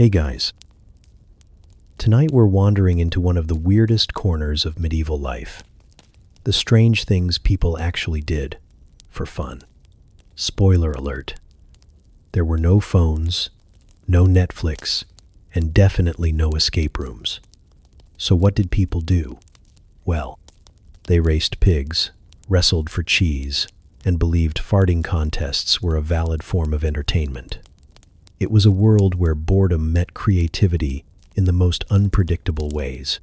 Hey guys, tonight we're wandering into one of the weirdest corners of medieval life. The strange things people actually did for fun. Spoiler alert, there were no phones, no Netflix, and definitely no escape rooms. So what did people do? Well, they raced pigs, wrestled for cheese, and believed farting contests were a valid form of entertainment. It was a world where boredom met creativity in the most unpredictable ways.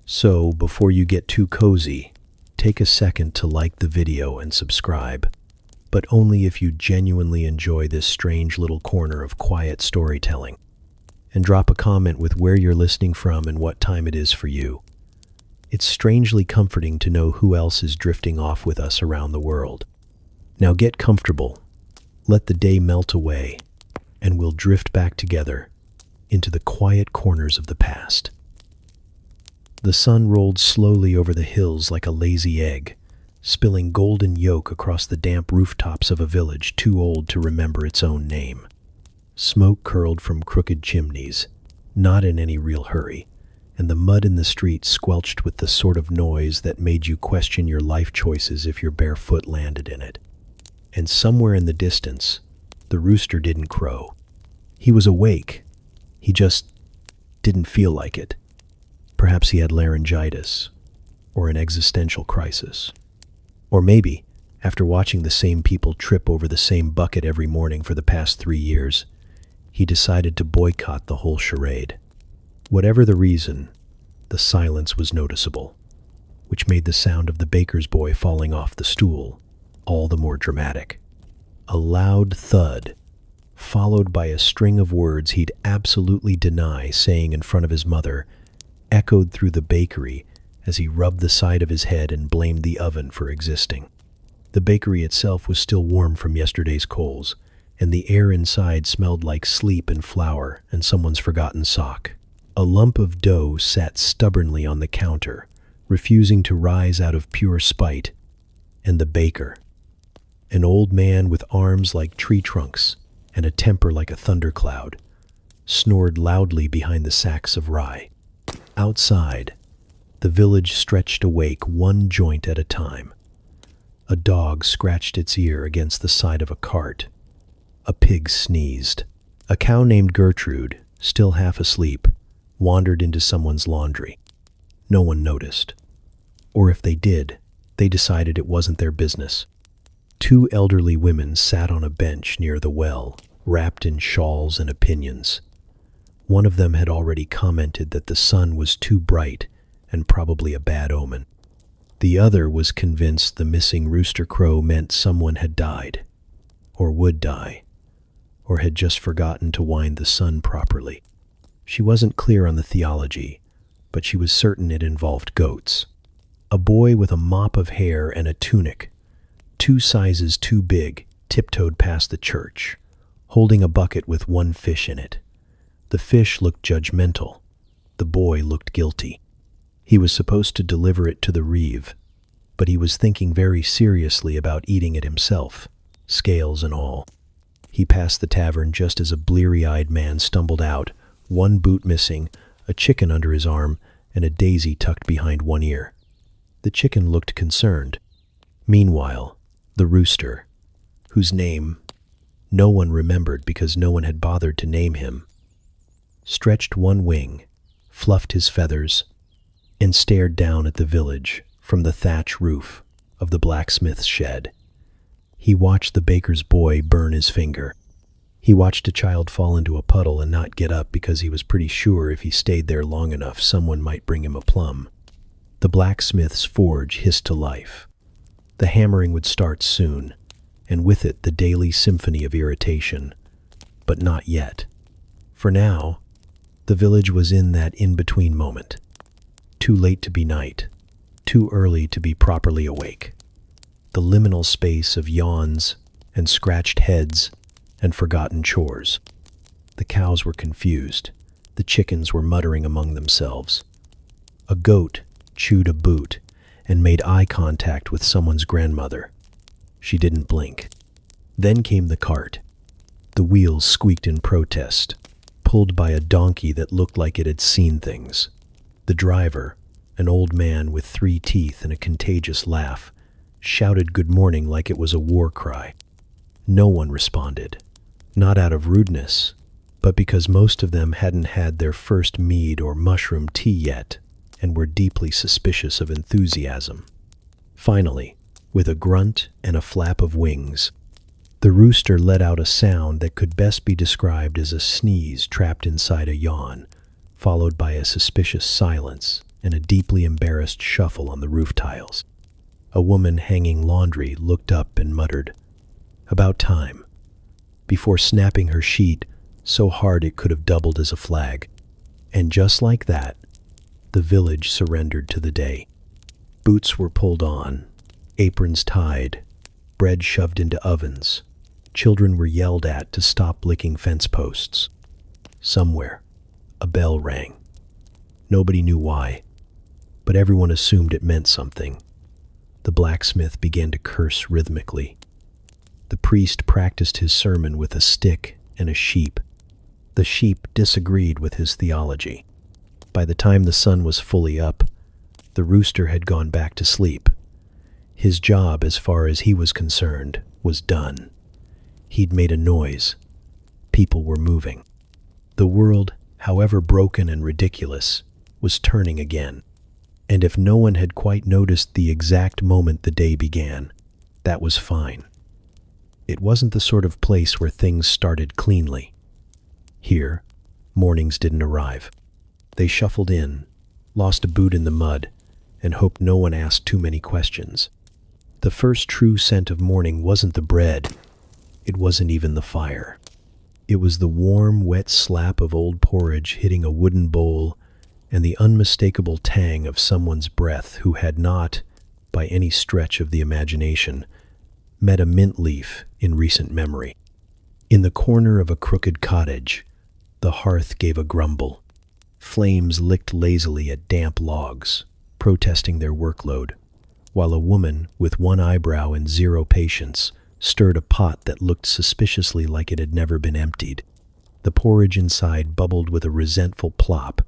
So, before you get too cozy, take a second to like the video and subscribe, but only if you genuinely enjoy this strange little corner of quiet storytelling. And drop a comment with where you're listening from and what time it is for you. It's strangely comforting to know who else is drifting off with us around the world. Now get comfortable, let the day melt away, and we'll drift back together into the quiet corners of the past. The sun rolled slowly over the hills like a lazy egg, spilling golden yolk across the damp rooftops of a village too old to remember its own name. Smoke curled from crooked chimneys, not in any real hurry, and the mud in the street squelched with the sort of noise that made you question your life choices if your bare foot landed in it. And somewhere in the distance, the rooster didn't crow. He was awake. He just didn't feel like it. Perhaps he had laryngitis, or an existential crisis. Or maybe, after watching the same people trip over the same bucket every morning for the past 3 years, he decided to boycott the whole charade. Whatever the reason, the silence was noticeable, which made the sound of the baker's boy falling off the stool all the more dramatic. A loud thud, followed by a string of words he'd absolutely deny saying in front of his mother, echoed through the bakery as he rubbed the side of his head and blamed the oven for existing. The bakery itself was still warm from yesterday's coals, and the air inside smelled like sleep and flour and someone's forgotten sock. A lump of dough sat stubbornly on the counter, refusing to rise out of pure spite, and the baker, an old man with arms like tree trunks and a temper like a thundercloud, snored loudly behind the sacks of rye. Outside, the village stretched awake one joint at a time. A dog scratched its ear against the side of a cart. A pig sneezed. A cow named Gertrude, still half asleep, wandered into someone's laundry. No one noticed. Or if they did, they decided it wasn't their business. 2 elderly women sat on a bench near the well, wrapped in shawls and opinions. One of them had already commented that the sun was too bright and probably a bad omen. The other was convinced the missing rooster crow meant someone had died, or would die, or had just forgotten to wind the sun properly. She wasn't clear on the theology, but she was certain it involved goats. A boy with a mop of hair and a tunic, 2 sizes too big, tiptoed past the church, holding a bucket with 1 fish in it. The fish looked judgmental. The boy looked guilty. He was supposed to deliver it to the reeve, but he was thinking very seriously about eating it himself, scales and all. He passed the tavern just as a bleary-eyed man stumbled out, 1 boot missing, a chicken under his arm, and a daisy tucked behind 1 ear. The chicken looked concerned. Meanwhile, the rooster, whose name no one remembered because no one had bothered to name him, stretched 1 wing, fluffed his feathers, and stared down at the village from the thatch roof of the blacksmith's shed. He watched the baker's boy burn his finger. He watched a child fall into a puddle and not get up because he was pretty sure if he stayed there long enough someone might bring him a plum. The blacksmith's forge hissed to life. The hammering would start soon, and with it the daily symphony of irritation. But not yet. For now, the village was in that in-between moment. Too late to be night, too early to be properly awake. The liminal space of yawns and scratched heads and forgotten chores. The cows were confused. The chickens were muttering among themselves. A goat chewed a boot and made eye contact with someone's grandmother. She didn't blink. Then came the cart. The wheels squeaked in protest, pulled by a donkey that looked like it had seen things. The driver, an old man with 3 teeth and a contagious laugh, shouted good morning like it was a war cry. No one responded, not out of rudeness, but because most of them hadn't had their first mead or mushroom tea yet and were deeply suspicious of enthusiasm. Finally, with a grunt and a flap of wings, the rooster let out a sound that could best be described as a sneeze trapped inside a yawn, followed by a suspicious silence and a deeply embarrassed shuffle on the roof tiles. A woman hanging laundry looked up and muttered, "About time," before snapping her sheet so hard it could have doubled as a flag. And just like that, the village surrendered to the day. Boots were pulled on, aprons tied, bread shoved into ovens. Children were yelled at to stop licking fence posts. Somewhere, a bell rang. Nobody knew why, but everyone assumed it meant something. The blacksmith began to curse rhythmically. The priest practiced his sermon with a stick and a sheep. The sheep disagreed with his theology. By the time the sun was fully up, the rooster had gone back to sleep. His job, as far as he was concerned, was done. He'd made a noise. People were moving. The world, however broken and ridiculous, was turning again. And if no one had quite noticed the exact moment the day began, that was fine. It wasn't the sort of place where things started cleanly. Here, mornings didn't arrive. They shuffled in, lost a boot in the mud, and hoped no one asked too many questions. The first true scent of morning wasn't the bread. It wasn't even the fire. It was the warm, wet slap of old porridge hitting a wooden bowl and the unmistakable tang of someone's breath who had not, by any stretch of the imagination, met a mint leaf in recent memory. In the corner of a crooked cottage, the hearth gave a grumble. Flames licked lazily at damp logs, protesting their workload, while a woman with one eyebrow and zero patience stirred a pot that looked suspiciously like it had never been emptied. The porridge inside bubbled with a resentful plop,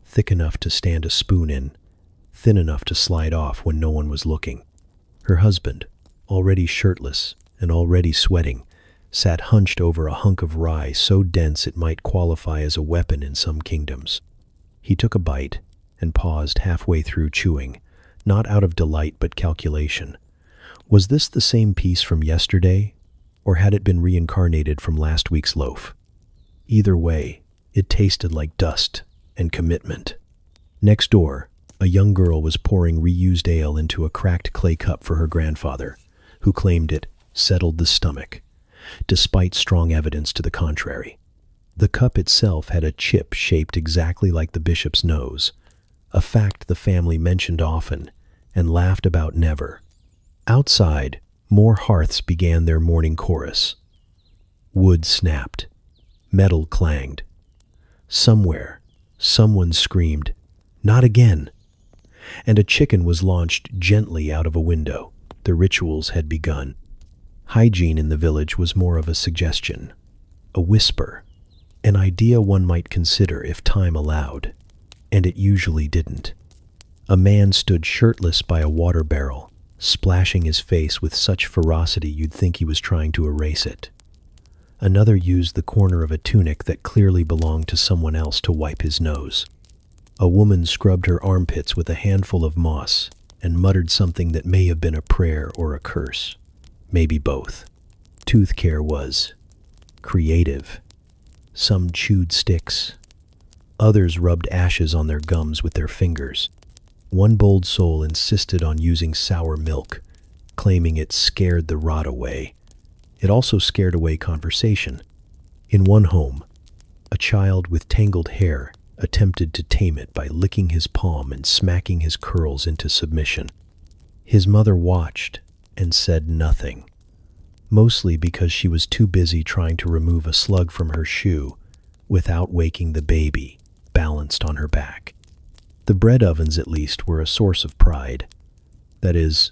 thick enough to stand a spoon in, thin enough to slide off when no one was looking. Her husband, already shirtless and already sweating, sat hunched over a hunk of rye so dense it might qualify as a weapon in some kingdoms. He took a bite and paused halfway through chewing, not out of delight but calculation. Was this the same piece from yesterday, or had it been reincarnated from last week's loaf? Either way, it tasted like dust and commitment. Next door, a young girl was pouring reused ale into a cracked clay cup for her grandfather, who claimed it settled the stomach, despite strong evidence to the contrary. The cup itself had a chip shaped exactly like the bishop's nose, a fact the family mentioned often and laughed about never. Outside, more hearths began their morning chorus. Wood snapped. Metal clanged. Somewhere, someone screamed, "Not again!" And a chicken was launched gently out of a window. The rituals had begun. Hygiene in the village was more of a suggestion, a whisper, an idea one might consider if time allowed, and it usually didn't. A man stood shirtless by a water barrel, splashing his face with such ferocity you'd think he was trying to erase it. Another used the corner of a tunic that clearly belonged to someone else to wipe his nose. A woman scrubbed her armpits with a handful of moss and muttered something that may have been a prayer or a curse, maybe both. Tooth care was creative. Some chewed sticks. Others rubbed ashes on their gums with their fingers. One bold soul insisted on using sour milk, claiming it scared the rot away. It also scared away conversation. In one home, a child with tangled hair attempted to tame it by licking his palm and smacking his curls into submission. His mother watched and said nothing, mostly because she was too busy trying to remove a slug from her shoe without waking the baby balanced on her back. The bread ovens, at least, were a source of pride. That is,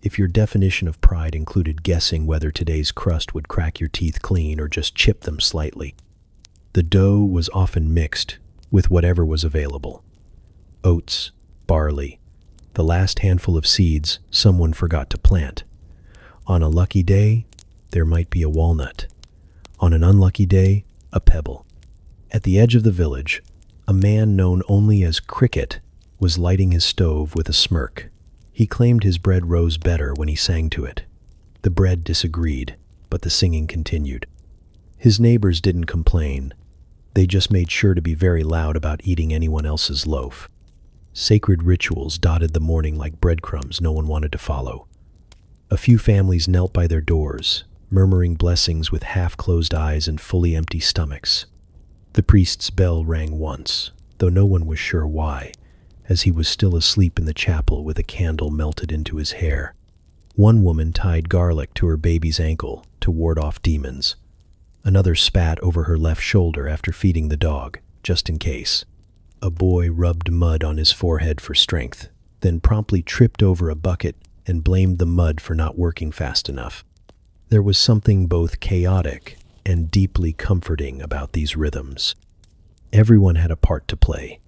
if your definition of pride included guessing whether today's crust would crack your teeth clean or just chip them slightly. The dough was often mixed with whatever was available. Oats, barley, the last handful of seeds someone forgot to plant. On a lucky day, there might be a walnut. On an unlucky day, a pebble. At the edge of the village, a man known only as Cricket was lighting his stove with a smirk. He claimed his bread rose better when he sang to it. The bread disagreed, but the singing continued. His neighbors didn't complain. They just made sure to be very loud about eating anyone else's loaf. Sacred rituals dotted the morning like breadcrumbs no one wanted to follow. A few families knelt by their doors, murmuring blessings with half-closed eyes and fully empty stomachs. The priest's bell rang once, though no one was sure why, as he was still asleep in the chapel with a candle melted into his hair. One woman tied garlic to her baby's ankle to ward off demons. Another spat over her left shoulder after feeding the dog, just in case. A boy rubbed mud on his forehead for strength, then promptly tripped over a bucket and blamed the mud for not working fast enough. There was something both chaotic and deeply comforting about these rhythms. Everyone had a part to play,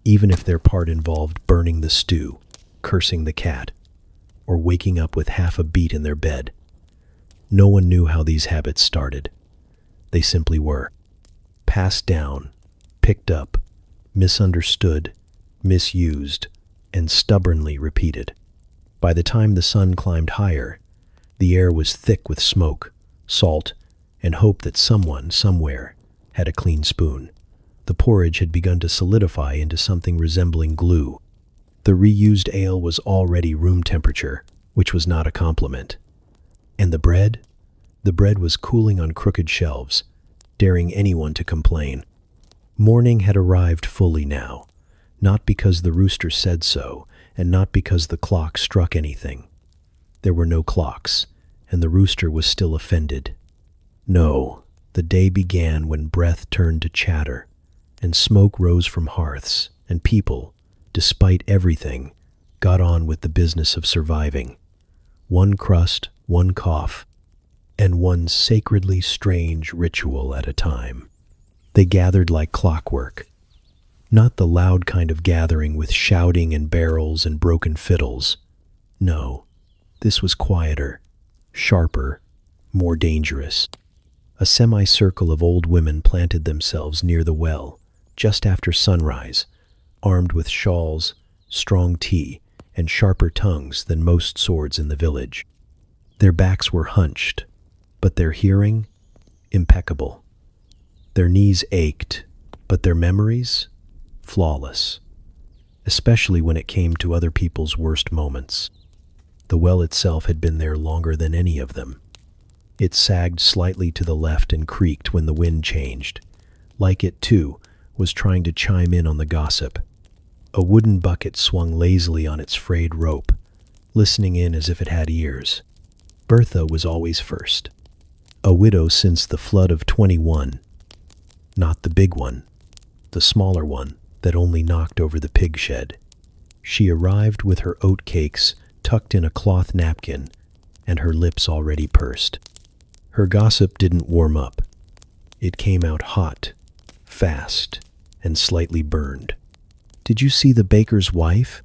even if their part involved burning the stew, cursing the cat, or waking up with half a beat in their bed. No one knew how these habits started. They simply were. Passed down, picked up, misunderstood, misused, and stubbornly repeated. By the time the sun climbed higher, the air was thick with smoke, salt, and hope that someone, somewhere, had a clean spoon. The porridge had begun to solidify into something resembling glue. The reused ale was already room temperature, which was not a compliment. And the bread? The bread was cooling on crooked shelves, daring anyone to complain. Morning had arrived fully now, not because the rooster said so, and not because the clock struck anything. There were no clocks, and the rooster was still offended. No, the day began when breath turned to chatter, and smoke rose from hearths, and people, despite everything, got on with the business of surviving. One crust, one cough, and one sacredly strange ritual at a time. They gathered like clockwork. Not the loud kind of gathering with shouting and barrels and broken fiddles. No, this was quieter, sharper, more dangerous. A semicircle of old women planted themselves near the well, just after sunrise, armed with shawls, strong tea, and sharper tongues than most swords in the village. Their backs were hunched, but their hearing, impeccable. Their knees ached, but their memories, flawless, especially when it came to other people's worst moments. The well itself had been there longer than any of them. It sagged slightly to the left and creaked when the wind changed, like it, too, was trying to chime in on the gossip. A wooden bucket swung lazily on its frayed rope, listening in as if it had ears. Bertha was always first. A widow since the flood of 21. Not the big one, the smaller one that only knocked over the pig shed. She arrived with her oat cakes tucked in a cloth napkin and her lips already pursed. Her gossip didn't warm up. It came out hot, fast, and slightly burned. "Did you see the baker's wife?"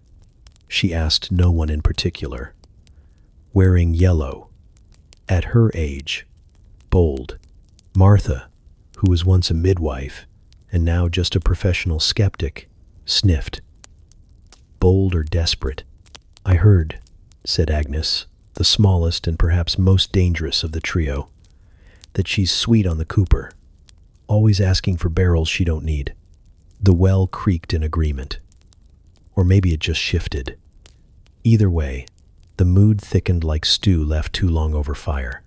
she asked no one in particular. Wearing yellow. At her age. Bold. Martha, who was once a midwife and now just a professional skeptic, sniffed. Bold or desperate? "I heard," said Agnes, the smallest and perhaps most dangerous of the trio, "that she's sweet on the cooper, always asking for barrels she don't need." The well creaked in agreement. Or maybe it just shifted. Either way, the mood thickened like stew left too long over fire.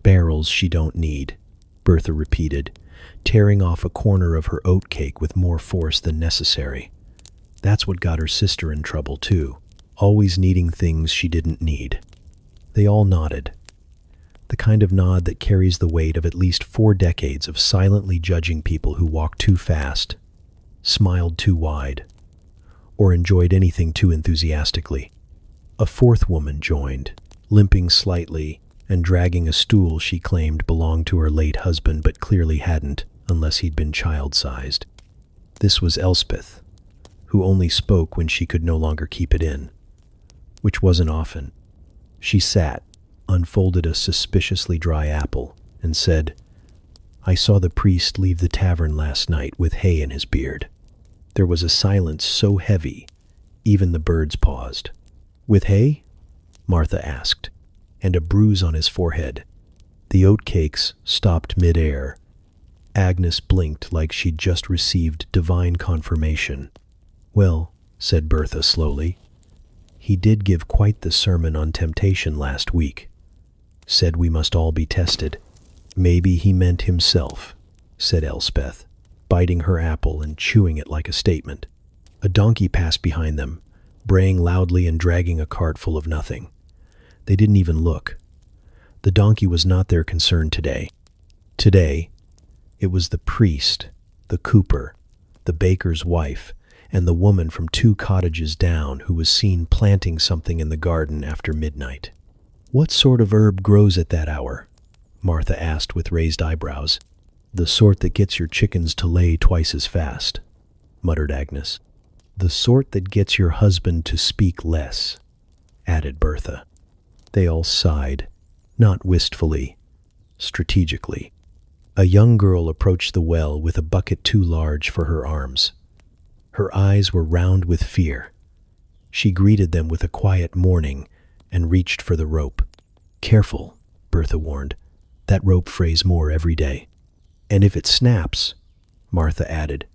"Barrels she don't need," Bertha repeated, tearing off a corner of her oat cake with more force than necessary. That's what got her sister in trouble too, always needing things she didn't need. They all nodded. The kind of nod that carries the weight of at least 4 decades of silently judging people who walked too fast, smiled too wide, or enjoyed anything too enthusiastically. A 4th woman joined, limping slightly and dragging a stool she claimed belonged to her late husband but clearly hadn't. unless he'd been child-sized. This was Elspeth, who only spoke when she could no longer keep it in, which wasn't often. She sat, unfolded a suspiciously dry apple, and said, "I saw the priest leave the tavern last night with hay in his beard." There was a silence so heavy, even the birds paused. "With hay?" Martha asked, and a bruise on his forehead. The oatcakes stopped mid-air. Agnes blinked like she'd just received divine confirmation. "Well," said Bertha slowly, "he did give quite the sermon on temptation last week. Said we must all be tested." "Maybe he meant himself," said Elspeth, biting her apple and chewing it like a statement. A donkey passed behind them, braying loudly and dragging a cart full of nothing. They didn't even look. The donkey was not their concern today. Today, it was the priest, the cooper, the baker's wife, and the woman from 2 cottages down who was seen planting something in the garden after midnight. "What sort of herb grows at that hour?" Martha asked with raised eyebrows. "The sort that gets your chickens to lay twice as fast," muttered Agnes. "The sort that gets your husband to speak less," added Bertha. They all sighed, not wistfully, strategically. A young girl approached the well with a bucket too large for her arms. Her eyes were round with fear. She greeted them with a quiet morning and reached for the rope. "Careful," Bertha warned. "That rope frays more every day." "And if it snaps," Martha added,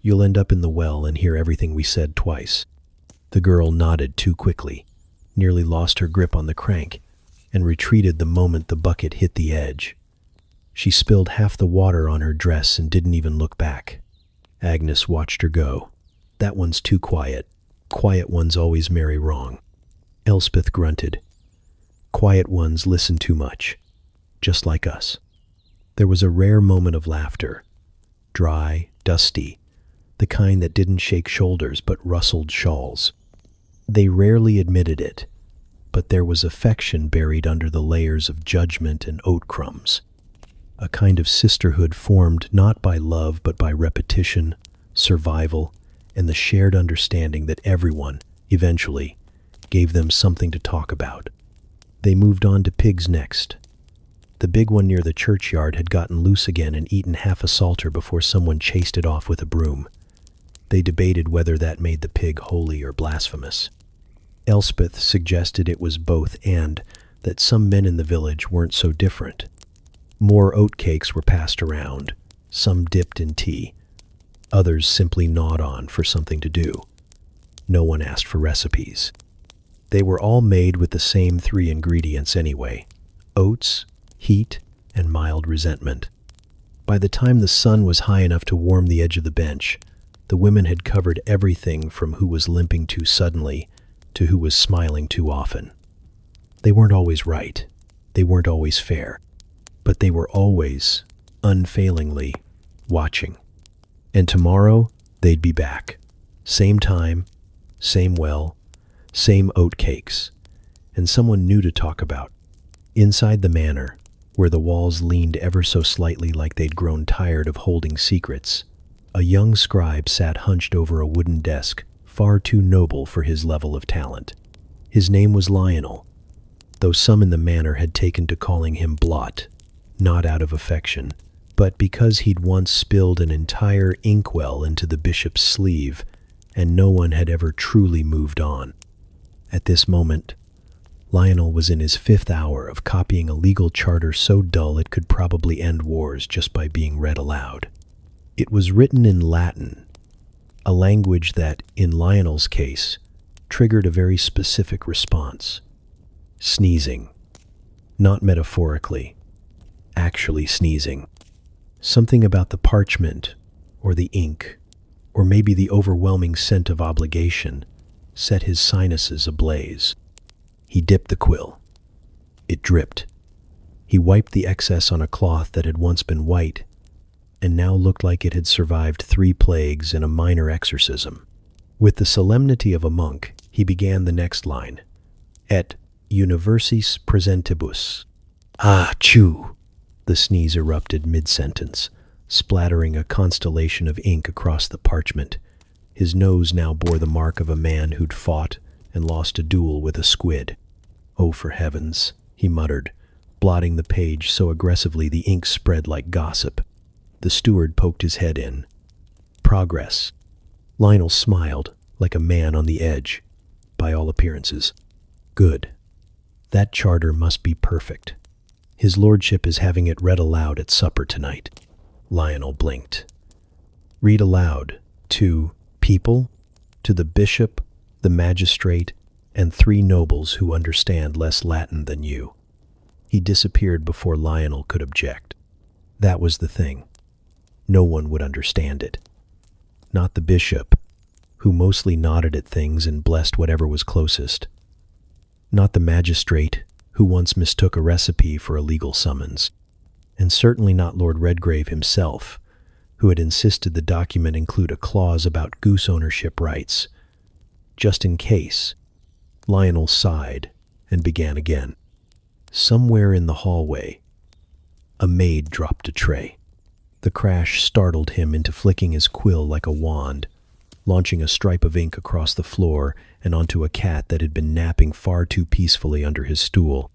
"you'll end up in the well and hear everything we said twice." The girl nodded too quickly, nearly lost her grip on the crank, and retreated the moment the bucket hit the edge. She spilled half the water on her dress and didn't even look back. Agnes watched her go. "That one's too quiet. Quiet ones always marry wrong." Elspeth grunted. "Quiet ones listen too much, just like us." There was a rare moment of laughter, dry, dusty, the kind that didn't shake shoulders but rustled shawls. They rarely admitted it, but there was affection buried under the layers of judgment and oat crumbs. A kind of sisterhood formed not by love but by repetition, survival, and the shared understanding that everyone, eventually, gave them something to talk about. They moved on to pigs next. The big one near the churchyard had gotten loose again and eaten half a salter before someone chased it off with a broom. They debated whether that made the pig holy or blasphemous. Elspeth suggested it was both and that some men in the village weren't so different. More oatcakes were passed around, some dipped in tea. Others simply gnawed on for something to do. No one asked for recipes. They were all made with the same 3 ingredients anyway: oats, heat, and mild resentment. By the time the sun was high enough to warm the edge of the bench, the women had covered everything from who was limping too suddenly to who was smiling too often. They weren't always right. They weren't always fair. But they were always, unfailingly, watching. And tomorrow, they'd be back. Same time, same well, same oatcakes, and someone new to talk about. Inside the manor, where the walls leaned ever so slightly like they'd grown tired of holding secrets, a young scribe sat hunched over a wooden desk, far too noble for his level of talent. His name was Lionel, though some in the manor had taken to calling him Blot, not out of affection, but because he'd once spilled an entire inkwell into the bishop's sleeve, and no one had ever truly moved on. At this moment, Lionel was in his 5th hour of copying a legal charter so dull it could probably end wars just by being read aloud. It was written in Latin, a language that, in Lionel's case, triggered a very specific response. Sneezing. Not metaphorically, actually sneezing. Something about the parchment, or the ink, or maybe the overwhelming scent of obligation, set his sinuses ablaze. He dipped the quill. It dripped. He wiped the excess on a cloth that had once been white, and now looked like it had survived 3 plagues and a minor exorcism. With the solemnity of a monk, he began the next line. Et universis presentibus. "Ah, chew!" The sneeze erupted mid-sentence. splattering a constellation of ink across the parchment. His nose now bore the mark of a man who'd fought and lost a duel with a squid. "Oh, for heavens," he muttered, blotting the page so aggressively the ink spread like gossip. The steward poked his head in. "Progress." Lionel smiled, like a man on the edge. "By all appearances." "Good. That charter must be perfect. His lordship is having it read aloud at supper tonight." Lionel blinked. "Read aloud to people?" "To the bishop, the magistrate, and 3 nobles who understand less Latin than you." He disappeared before Lionel could object. That was the thing. No one would understand it. Not the bishop, who mostly nodded at things and blessed whatever was closest. Not the magistrate, who once mistook a recipe for a legal summons. And certainly not Lord Redgrave himself, who had insisted the document include a clause about goose ownership rights. Just in case, Lionel sighed and began again. Somewhere in the hallway, a maid dropped a tray. The crash startled him into flicking his quill like a wand, launching a stripe of ink across the floor and onto a cat that had been napping far too peacefully under his stool.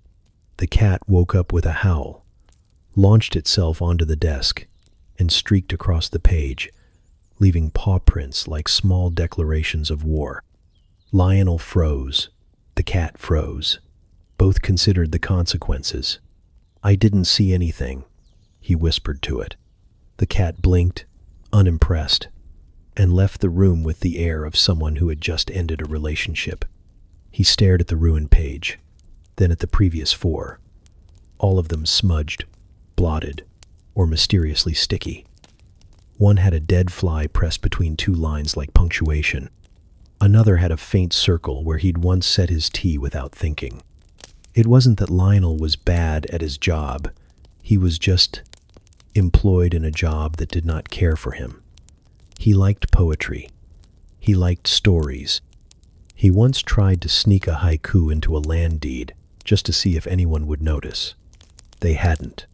The cat woke up with a howl, launched itself onto the desk, and streaked across the page, leaving paw prints like small declarations of war. Lionel froze. The cat froze. Both considered the consequences. "I didn't see anything," he whispered to it. The cat blinked, unimpressed, and left the room with the air of someone who had just ended a relationship. He stared at the ruined page, then at the previous 4, all of them smudged, blotted, or mysteriously sticky. One had a dead fly pressed between 2 lines like punctuation. Another had a faint circle where he'd once set his tea without thinking. It wasn't that Lionel was bad at his job. He was just employed in a job that did not care for him. He liked poetry. He liked stories. He once tried to sneak a haiku into a land deed just to see if anyone would notice. They hadn't.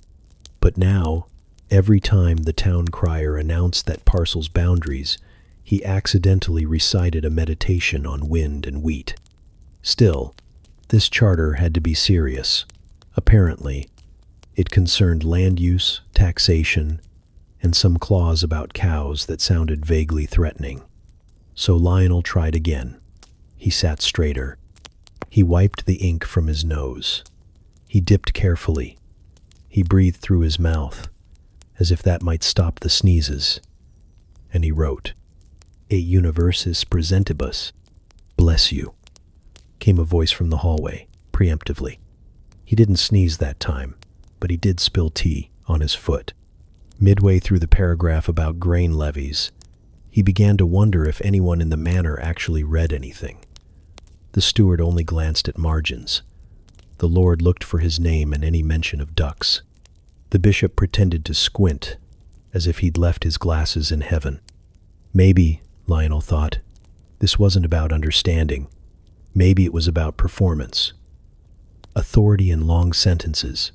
But now, every time the town crier announced that parcel's boundaries, he accidentally recited a meditation on wind and wheat. Still, this charter had to be serious. Apparently, it concerned land use, taxation, and some clause about cows that sounded vaguely threatening. So Lionel tried again. He sat straighter. He wiped the ink from his nose. He dipped carefully. He breathed through his mouth, as if that might stop the sneezes. And he wrote, "E universis presentibus." "Bless you," came a voice from the hallway, preemptively. He didn't sneeze that time, but he did spill tea on his foot. Midway through the paragraph about grain levies, he began to wonder if anyone in the manor actually read anything. The steward only glanced at margins. The lord looked for his name and any mention of ducks. The bishop pretended to squint, as if he'd left his glasses in heaven. Maybe, Lionel thought, this wasn't about understanding. Maybe it was about performance. Authority in long sentences.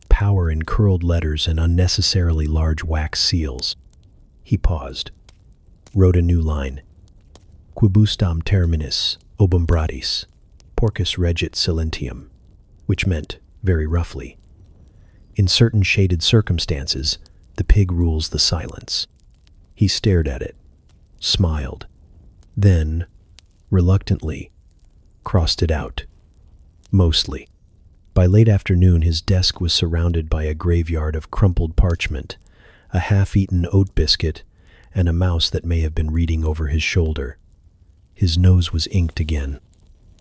Power in curled letters and unnecessarily large wax seals. He paused, wrote a new line. Quibustam terminis obumbratis, porcus regit silentium, which meant, very roughly, in certain shaded circumstances, the pig rules the silence. He stared at it, smiled, then, reluctantly, crossed it out. Mostly. By late afternoon, his desk was surrounded by a graveyard of crumpled parchment, a half-eaten oat biscuit, and a mouse that may have been reading over his shoulder. His nose was inked again.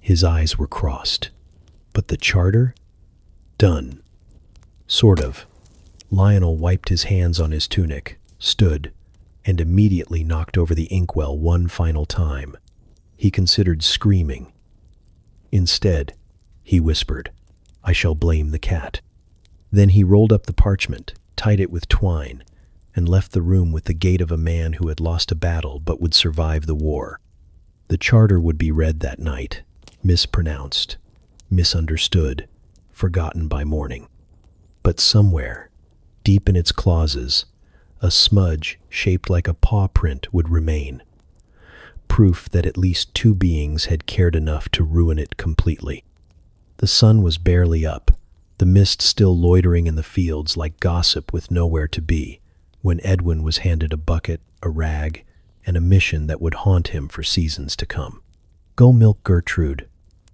His eyes were crossed. But the charter? Done. Sort of. Lionel wiped his hands on his tunic, stood, and immediately knocked over the inkwell one final time. He considered screaming. Instead, he whispered, "I shall blame the cat." Then he rolled up the parchment, tied it with twine, and left the room with the gait of a man who had lost a battle but would survive the war. The charter would be read that night, mispronounced, misunderstood, forgotten by morning. But somewhere, deep in its clauses, A smudge shaped like a paw print would remain, proof that at least two beings had cared enough to ruin it completely. The sun was barely up, the mist still loitering in the fields like gossip with nowhere to be, when Edwin was handed a bucket, a rag, and a mission that would haunt him for seasons to come. "Go milk Gertrude,"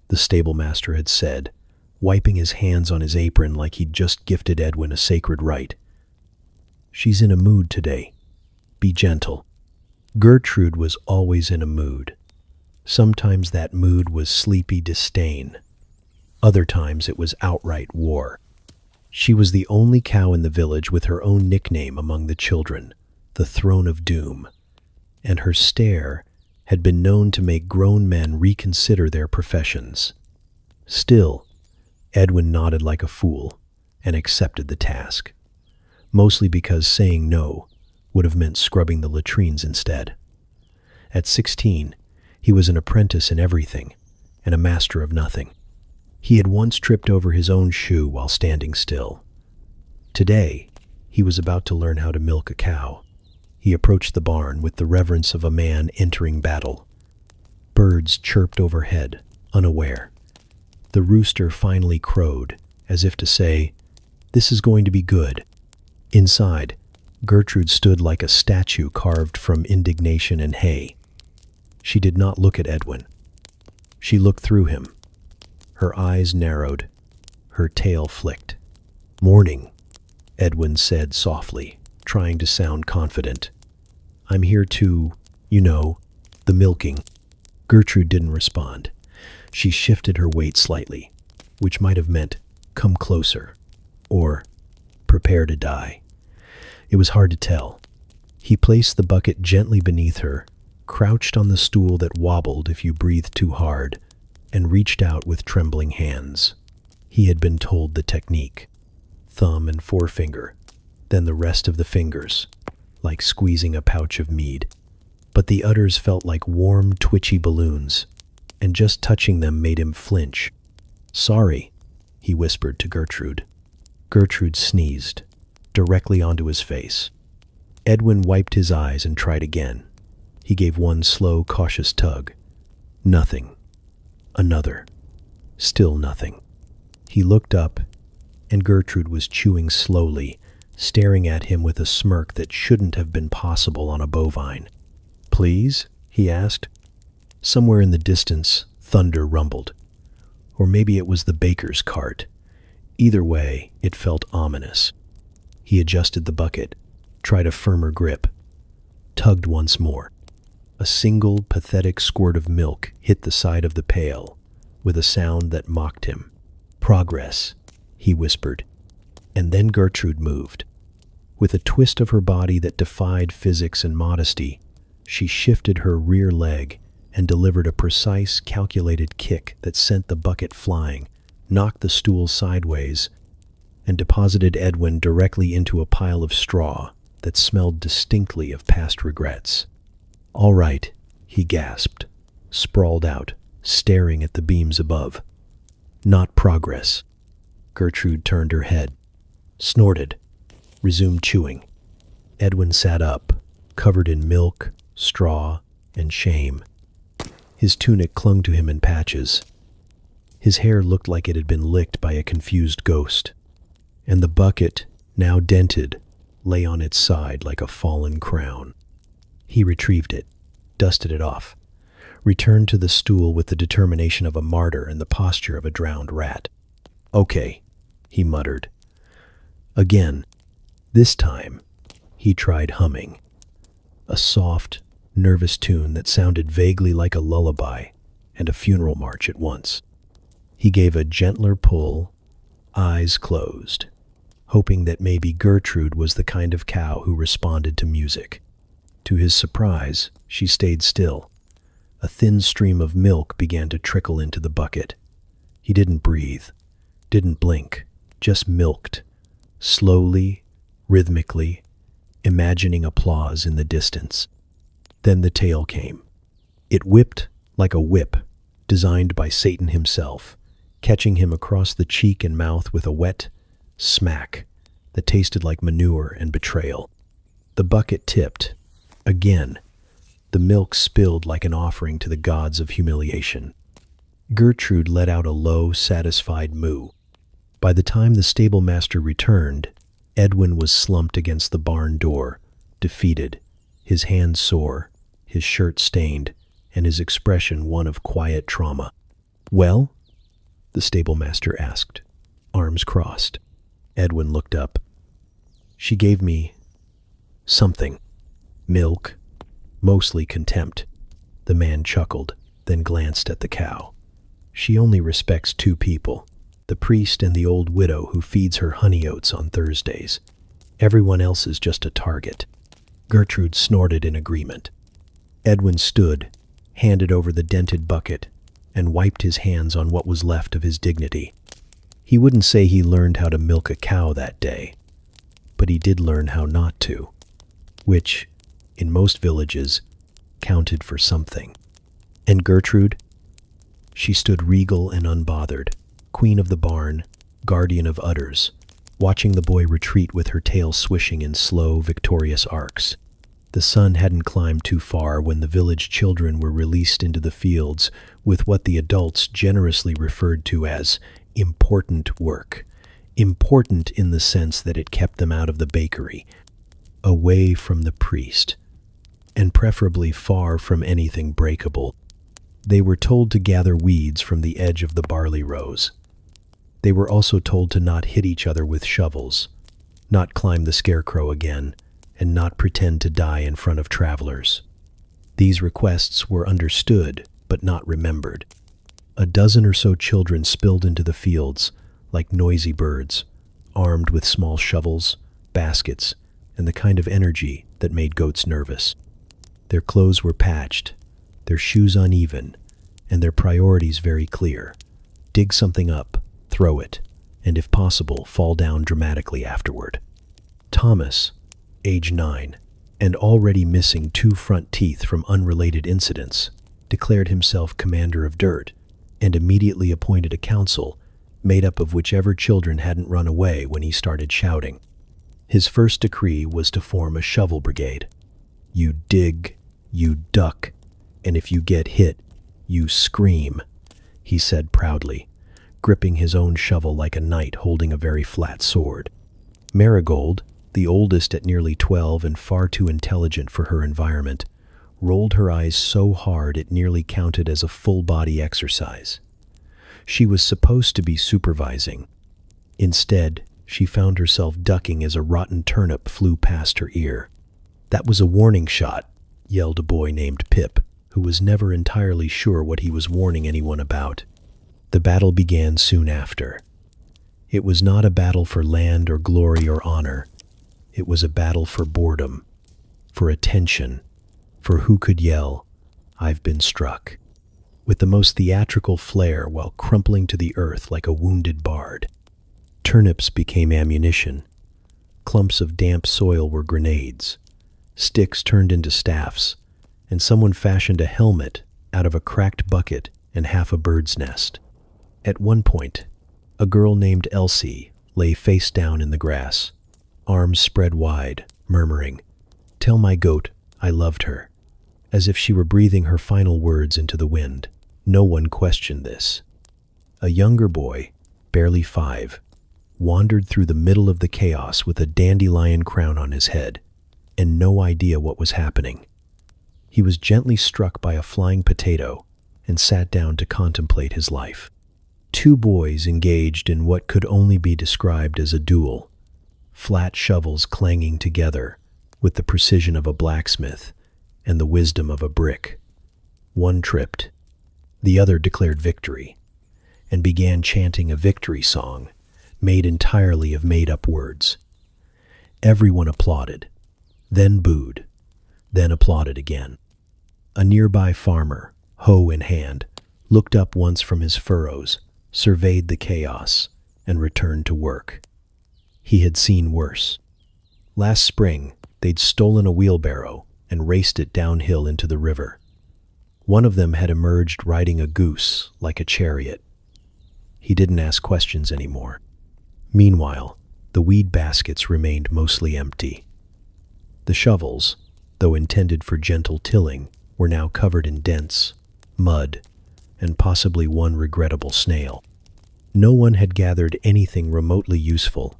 the stable master had said, wiping his hands on his apron like he'd just gifted Edwin a sacred rite. "She's in a mood today. Be gentle." Gertrude was always in a mood. Sometimes that mood was sleepy disdain. Other times it was outright war. She was the only cow in the village with her own nickname among the children, the Throne of Doom, and her stare had been known to make grown men reconsider their professions. Still, Edwin nodded like a fool and accepted the task, mostly because saying no would have meant scrubbing the latrines instead. At 16, he was an apprentice in everything and a master of nothing. He had once tripped over his own shoe while standing still. Today, he was about to learn how to milk a cow. He approached the barn with the reverence of a man entering battle. Birds chirped overhead, unaware. The rooster finally crowed, as if to say, "This is going to be good." Inside, Gertrude stood like a statue carved from indignation and hay. She did not look at Edwin. She looked through him. Her eyes narrowed. Her tail flicked. "Morning," Edwin said softly, trying to sound confident. "I'm here to, the milking." Gertrude didn't respond. She shifted her weight slightly, which might have meant, "Come closer," or "Prepare to die." It was hard to tell. He placed the bucket gently beneath her, crouched on the stool that wobbled if you breathed too hard, and reached out with trembling hands. He had been told the technique. Thumb and forefinger, then the rest of the fingers, like squeezing a pouch of mead. But the udders felt like warm, twitchy balloons, and just touching them made him flinch. "Sorry," he whispered to Gertrude. Gertrude sneezed, directly onto his face. Edwin wiped his eyes and tried again. He gave one slow, cautious tug. Nothing. Another. Still nothing. He looked up, and Gertrude was chewing slowly, staring at him with a smirk that shouldn't have been possible on a bovine. "Please?" he asked. Somewhere in the distance, thunder rumbled. Or maybe it was the baker's cart. Either way, it felt ominous. He adjusted the bucket, tried a firmer grip, tugged once more. A single, pathetic squirt of milk hit the side of the pail, with a sound that mocked him. "Progress," he whispered. And then Gertrude moved. With a twist of her body that defied physics and modesty, she shifted her rear leg and delivered a precise, calculated kick that sent the bucket flying, knocked the stool sideways, and deposited Edwin directly into a pile of straw that smelled distinctly of past regrets. "All right," he gasped, sprawled out, staring at the beams above. "Not progress." Gertrude turned her head, snorted, resumed chewing. Edwin sat up, covered in milk, straw, and shame. His tunic clung to him in patches. His hair looked like it had been licked by a confused ghost. And the bucket, now dented, lay on its side like a fallen crown. He retrieved it, dusted it off, returned to the stool with the determination of a martyr and the posture of a drowned rat. "Okay," he muttered. Again, this time, he tried humming. A soft, nervous tune that sounded vaguely like a lullaby and a funeral march at once. He gave a gentler pull, eyes closed, hoping that maybe Gertrude was the kind of cow who responded to music. To his surprise, she stayed still. A thin stream of milk began to trickle into the bucket. He didn't breathe, didn't blink, just milked, slowly, rhythmically, imagining applause in the distance. Then the tail came. It whipped like a whip, designed by Satan himself, catching him across the cheek and mouth with a wet smack that tasted like manure and betrayal. The bucket tipped. Again, the milk spilled like an offering to the gods of humiliation. Gertrude let out a low, satisfied moo. By the time the stable master returned, Edwin was slumped against the barn door, defeated, his hands sore, his shirt stained, and his expression one of quiet trauma. "Well?" the stable master asked, arms crossed. Edwin looked up. "She gave me something. Milk. Mostly contempt." The man chuckled, then glanced at the cow. "She only respects two people, the priest and the old widow who feeds her honey oats on Thursdays. Everyone else is just a target." Gertrude snorted in agreement. Edwin stood, handed over the dented bucket, and wiped his hands on what was left of his dignity. He wouldn't say he learned how to milk a cow that day, but he did learn how not to, which, in most villages, counted for something. And Gertrude? She stood regal and unbothered, queen of the barn, guardian of udders, watching the boy retreat with her tail swishing in slow, victorious arcs. The sun hadn't climbed too far when the village children were released into the fields with what the adults generously referred to as important work. Important in the sense that it kept them out of the bakery, away from the priest, and preferably far from anything breakable. They were told to gather weeds from the edge of the barley rows. They were also told to not hit each other with shovels, not climb the scarecrow again, and not pretend to die in front of travelers. These requests were understood, but not remembered. A dozen or so children spilled into the fields, like noisy birds, armed with small shovels, baskets, and the kind of energy that made goats nervous. Their clothes were patched, their shoes uneven, and their priorities very clear. Dig something up, throw it, and if possible, fall down dramatically afterward. Thomas, age 9, and already missing 2 front teeth from unrelated incidents, declared himself commander of dirt, and immediately appointed a council made up of whichever children hadn't run away when he started shouting. His first decree was to form a shovel brigade. You dig, you duck, and if you get hit, you scream, he said proudly, gripping his own shovel like a knight holding a very flat sword. Marigold, the oldest at nearly 12 and far too intelligent for her environment, rolled her eyes so hard it nearly counted as a full-body exercise. She was supposed to be supervising. Instead, she found herself ducking as a rotten turnip flew past her ear. "That was a warning shot," yelled a boy named Pip, who was never entirely sure what he was warning anyone about. The battle began soon after. It was not a battle for land or glory or honor. It was a battle for boredom, for attention, for who could yell, "I've been struck," with the most theatrical flair while crumpling to the earth like a wounded bard. Turnips became ammunition. Clumps of damp soil were grenades. Sticks turned into staffs, and someone fashioned a helmet out of a cracked bucket and half a bird's nest. At one point, a girl named Elsie lay face down in the grass, arms spread wide, murmuring, "Tell my goat I loved her," as if she were breathing her final words into the wind. No one questioned this. A younger boy, barely 5, wandered through the middle of the chaos with a dandelion crown on his head, and no idea what was happening. He was gently struck by a flying potato and sat down to contemplate his life. 2 boys engaged in what could only be described as a duel, flat shovels clanging together with the precision of a blacksmith and the wisdom of a brick. One tripped. The other declared victory and began chanting a victory song made entirely of made-up words. Everyone applauded, then booed, then applauded again. A nearby farmer, hoe in hand, looked up once from his furrows, surveyed the chaos, and returned to work. He had seen worse. Last spring, they'd stolen a wheelbarrow and raced it downhill into the river. One of them had emerged riding a goose like a chariot. He didn't ask questions anymore. Meanwhile, the weed baskets remained mostly empty. The shovels, though intended for gentle tilling, were now covered in dents, mud, and possibly one regrettable snail. No one had gathered anything remotely useful,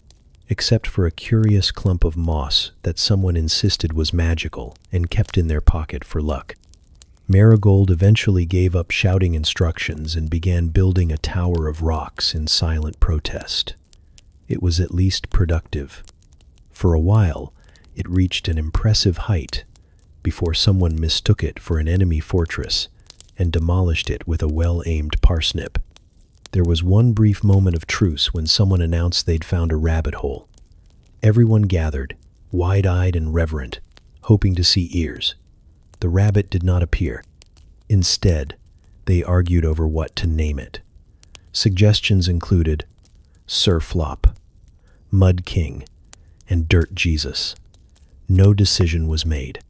except for a curious clump of moss that someone insisted was magical and kept in their pocket for luck. Marigold eventually gave up shouting instructions and began building a tower of rocks in silent protest. It was at least productive. For a while, it reached an impressive height before someone mistook it for an enemy fortress and demolished it with a well-aimed parsnip. There was one brief moment of truce when someone announced they'd found a rabbit hole. Everyone gathered, wide-eyed and reverent, hoping to see ears. The rabbit did not appear. Instead, they argued over what to name it. Suggestions included Sir Flop, Mud King, and Dirt Jesus. No decision was made.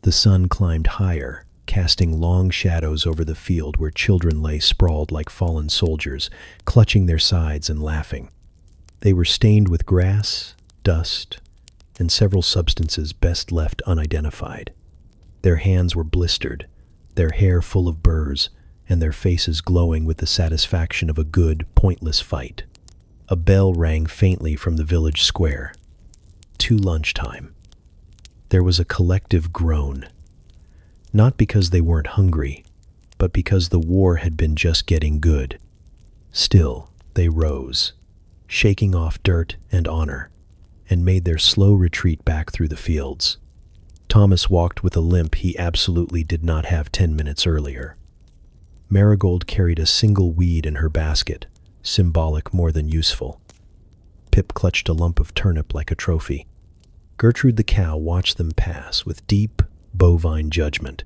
The sun climbed higher, casting long shadows over the field where children lay sprawled like fallen soldiers, clutching their sides and laughing. They were stained with grass, dust, and several substances best left unidentified. Their hands were blistered, their hair full of burrs, and their faces glowing with the satisfaction of a good, pointless fight. A bell rang faintly from the village square. To lunchtime. There was a collective groan. Not because they weren't hungry, but because the war had been just getting good. Still, they rose, shaking off dirt and honor, and made their slow retreat back through the fields. Thomas walked with a limp he absolutely did not have 10 minutes earlier. Marigold carried a single weed in her basket, symbolic more than useful. Pip clutched a lump of turnip like a trophy. Gertrude the cow watched them pass with deep, bovine judgment.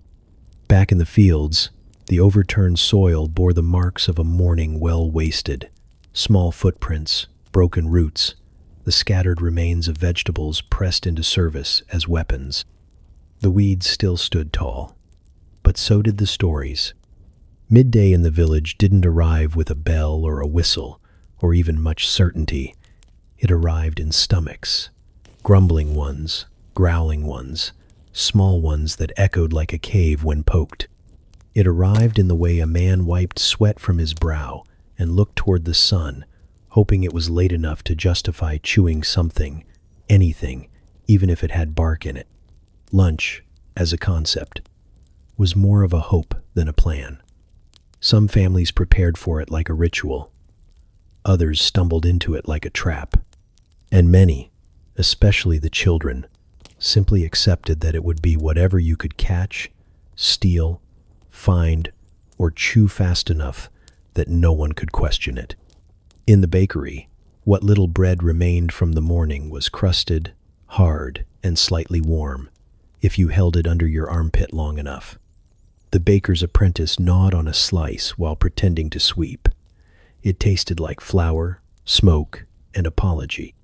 Back in the fields, the overturned soil bore the marks of a morning well wasted. Small footprints, broken roots, the scattered remains of vegetables pressed into service as weapons. The weeds still stood tall, but so did the stories. Midday in the village didn't arrive with a bell or a whistle, or even much certainty. It arrived in stomachs, grumbling ones, growling ones, small ones that echoed like a cave when poked. It arrived in the way a man wiped sweat from his brow and looked toward the sun, hoping it was late enough to justify chewing something, anything, even if it had bark in it. Lunch, as a concept, was more of a hope than a plan. Some families prepared for it like a ritual. Others stumbled into it like a trap. And many, especially the children, simply accepted that it would be whatever you could catch, steal, find, or chew fast enough that no one could question it. In the bakery, what little bread remained from the morning was crusted, hard, and slightly warm, if you held it under your armpit long enough. The baker's apprentice gnawed on a slice while pretending to sweep. It tasted like flour, smoke, and apology.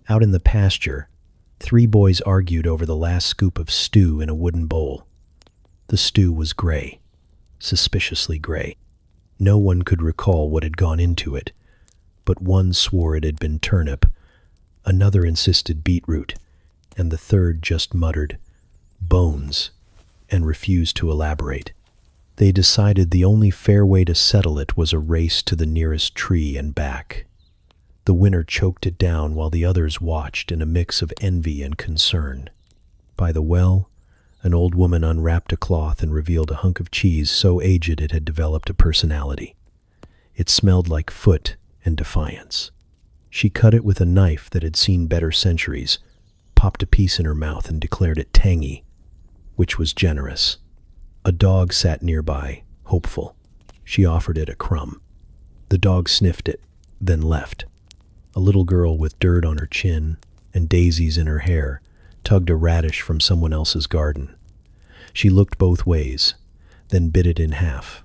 Out in the pasture, 3 boys argued over the last scoop of stew in a wooden bowl. The stew was gray, suspiciously gray. No one could recall what had gone into it, but one swore it had been turnip, another insisted beetroot, and the third just muttered, "bones," and refused to elaborate. They decided the only fair way to settle it was a race to the nearest tree and back. The winner choked it down while the others watched in a mix of envy and concern. By the well, an old woman unwrapped a cloth and revealed a hunk of cheese so aged it had developed a personality. It smelled like foot and defiance. She cut it with a knife that had seen better centuries, popped a piece in her mouth and declared it tangy, which was generous. A dog sat nearby, hopeful. She offered it a crumb. The dog sniffed it, then left. A little girl with dirt on her chin and daisies in her hair tugged a radish from someone else's garden. She looked both ways, then bit it in half.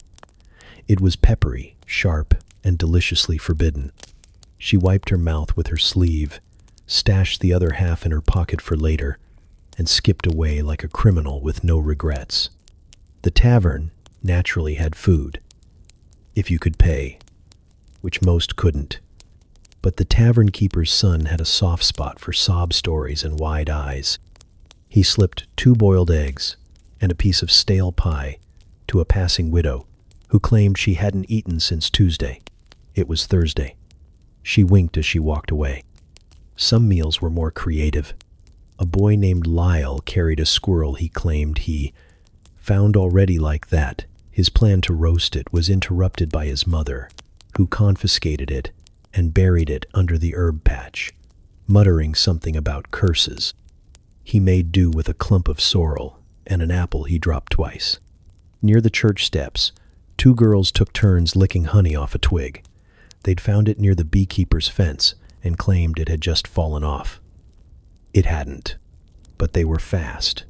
It was peppery, sharp, and deliciously forbidden. She wiped her mouth with her sleeve, stashed the other half in her pocket for later, and skipped away like a criminal with no regrets. The tavern naturally had food, if you could pay, which most couldn't. But the tavern keeper's son had a soft spot for sob stories and wide eyes. He slipped 2 boiled eggs and a piece of stale pie to a passing widow who claimed she hadn't eaten since Tuesday. It was Thursday. She winked as she walked away. Some meals were more creative. A boy named Lyle carried a squirrel he claimed he found already like that. His plan to roast it was interrupted by his mother, who confiscated it and buried it under the herb patch, muttering something about curses. He made do with a clump of sorrel and an apple he dropped twice. Near the church steps, 2 girls took turns licking honey off a twig. They'd found it near the beekeeper's fence and claimed it had just fallen off. It hadn't, but they were fast,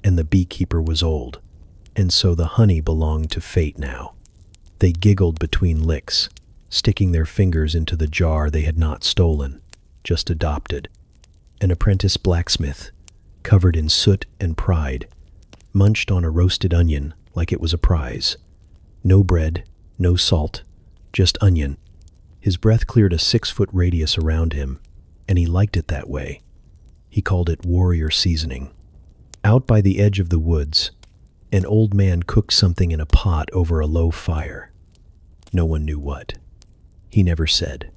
and the beekeeper was old, and so the honey belonged to fate now. They giggled between licks, sticking their fingers into the jar they had not stolen, just adopted. An apprentice blacksmith, covered in soot and pride, munched on a roasted onion like it was a prize. No bread, no salt, just onion. His breath cleared a 6-foot radius around him, and he liked it that way. He called it warrior seasoning. Out by the edge of the woods, an old man cooked something in a pot over a low fire. No one knew what. He never said.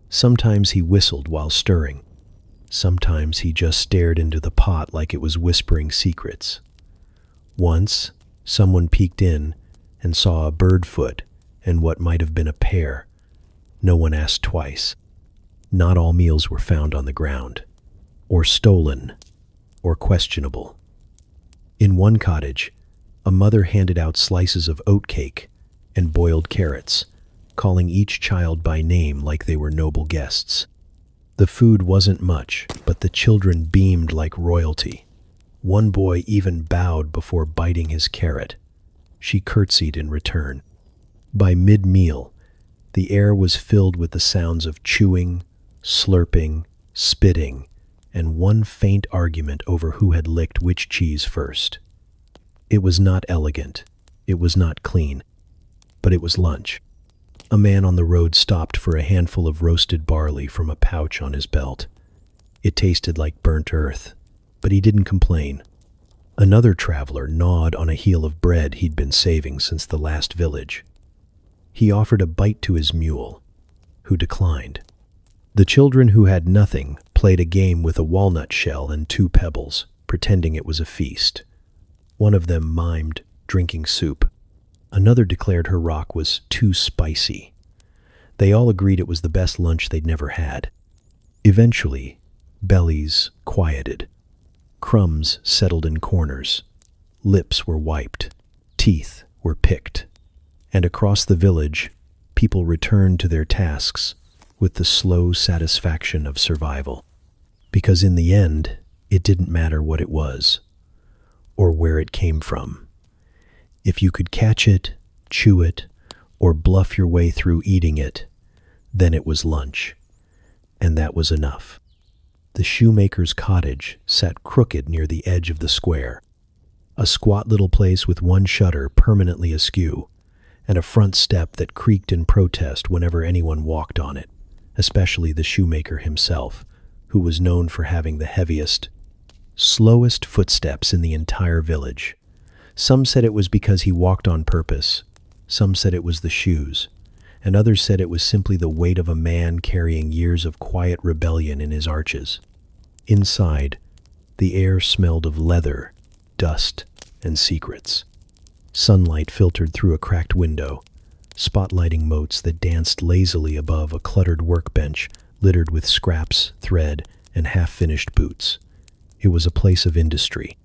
Sometimes he whistled while stirring. Sometimes he just stared into the pot like it was whispering secrets. Once, someone peeked in and saw a bird foot and what might have been a pear. No one asked twice. Not all meals were found on the ground, or stolen, or questionable. In one cottage, a mother handed out slices of oatcake and boiled carrots, calling each child by name like they were noble guests. The food wasn't much, but the children beamed like royalty. One boy even bowed before biting his carrot. She curtsied in return. By mid-meal, the air was filled with the sounds of chewing, slurping, spitting, and one faint argument over who had licked which cheese first. It was not elegant, it was not clean, but it was lunch. A man on the road stopped for a handful of roasted barley from a pouch on his belt. It tasted like burnt earth, but he didn't complain. Another traveler gnawed on a heel of bread he'd been saving since the last village. He offered a bite to his mule, who declined. The children who had nothing played a game with a walnut shell and 2 pebbles, pretending it was a feast. One of them mimed drinking soup. Another declared her rock was too spicy. They all agreed it was the best lunch they'd never had. Eventually, bellies quieted. Crumbs settled in corners. Lips were wiped. Teeth were picked. And across the village, people returned to their tasks with the slow satisfaction of survival. Because in the end, it didn't matter what it was, or where it came from. If you could catch it, chew it, or bluff your way through eating it, then it was lunch. And that was enough. The shoemaker's cottage sat crooked near the edge of the square. A squat little place with one shutter permanently askew, and a front step that creaked in protest whenever anyone walked on it, especially the shoemaker himself, who was known for having the heaviest, slowest footsteps in the entire village. Some said it was because he walked on purpose, some said it was the shoes, and others said it was simply the weight of a man carrying years of quiet rebellion in his arches. Inside, the air smelled of leather, dust, and secrets. Sunlight filtered through a cracked window, spotlighting motes that danced lazily above a cluttered workbench littered with scraps, thread, and half-finished boots. It was a place of industry,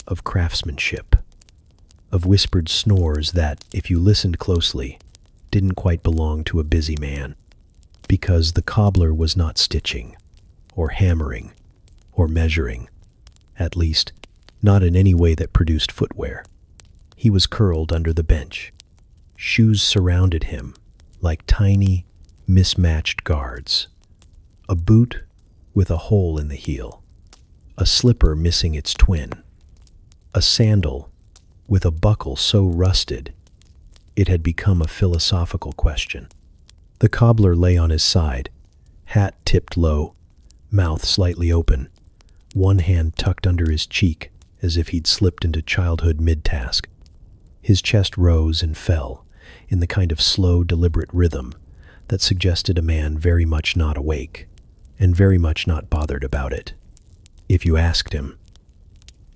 of craftsmanship, of whispered snores that, if you listened closely, didn't quite belong to a busy man. Because the cobbler was not stitching, or hammering, or measuring, at least, not in any way that produced footwear. He was curled under the bench. Shoes surrounded him like tiny, mismatched guards. A boot with a hole in the heel. A slipper missing its twin. A sandal with a buckle so rusted it had become a philosophical question. The cobbler lay on his side, hat tipped low, mouth slightly open, one hand tucked under his cheek as if he'd slipped into childhood mid-task. His chest rose and fell in the kind of slow, deliberate rhythm that suggested a man very much not awake and very much not bothered about it. If you asked him,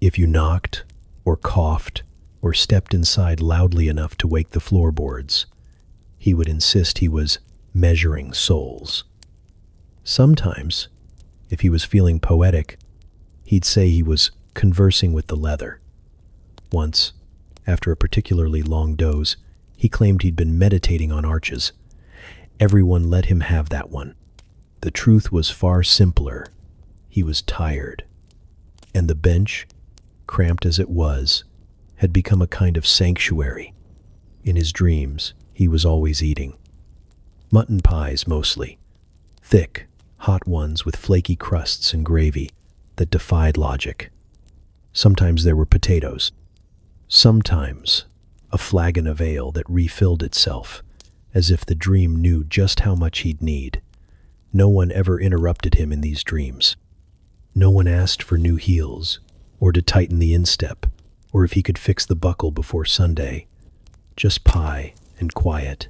if you knocked or coughed or stepped inside loudly enough to wake the floorboards, he would insist he was measuring souls. Sometimes, if he was feeling poetic, he'd say he was conversing with the leather. Once, after a particularly long doze, he claimed he'd been meditating on arches. Everyone let him have that one. The truth was far simpler. He was tired. And the bench, cramped as it was, had become a kind of sanctuary. In his dreams, he was always eating. Mutton pies, mostly. Thick, hot ones with flaky crusts and gravy that defied logic. Sometimes there were potatoes. Sometimes a flagon of ale that refilled itself, as if the dream knew just how much he'd need. No one ever interrupted him in these dreams. No one asked for new heels, or to tighten the instep, or if he could fix the buckle before Sunday. Just pie and quiet,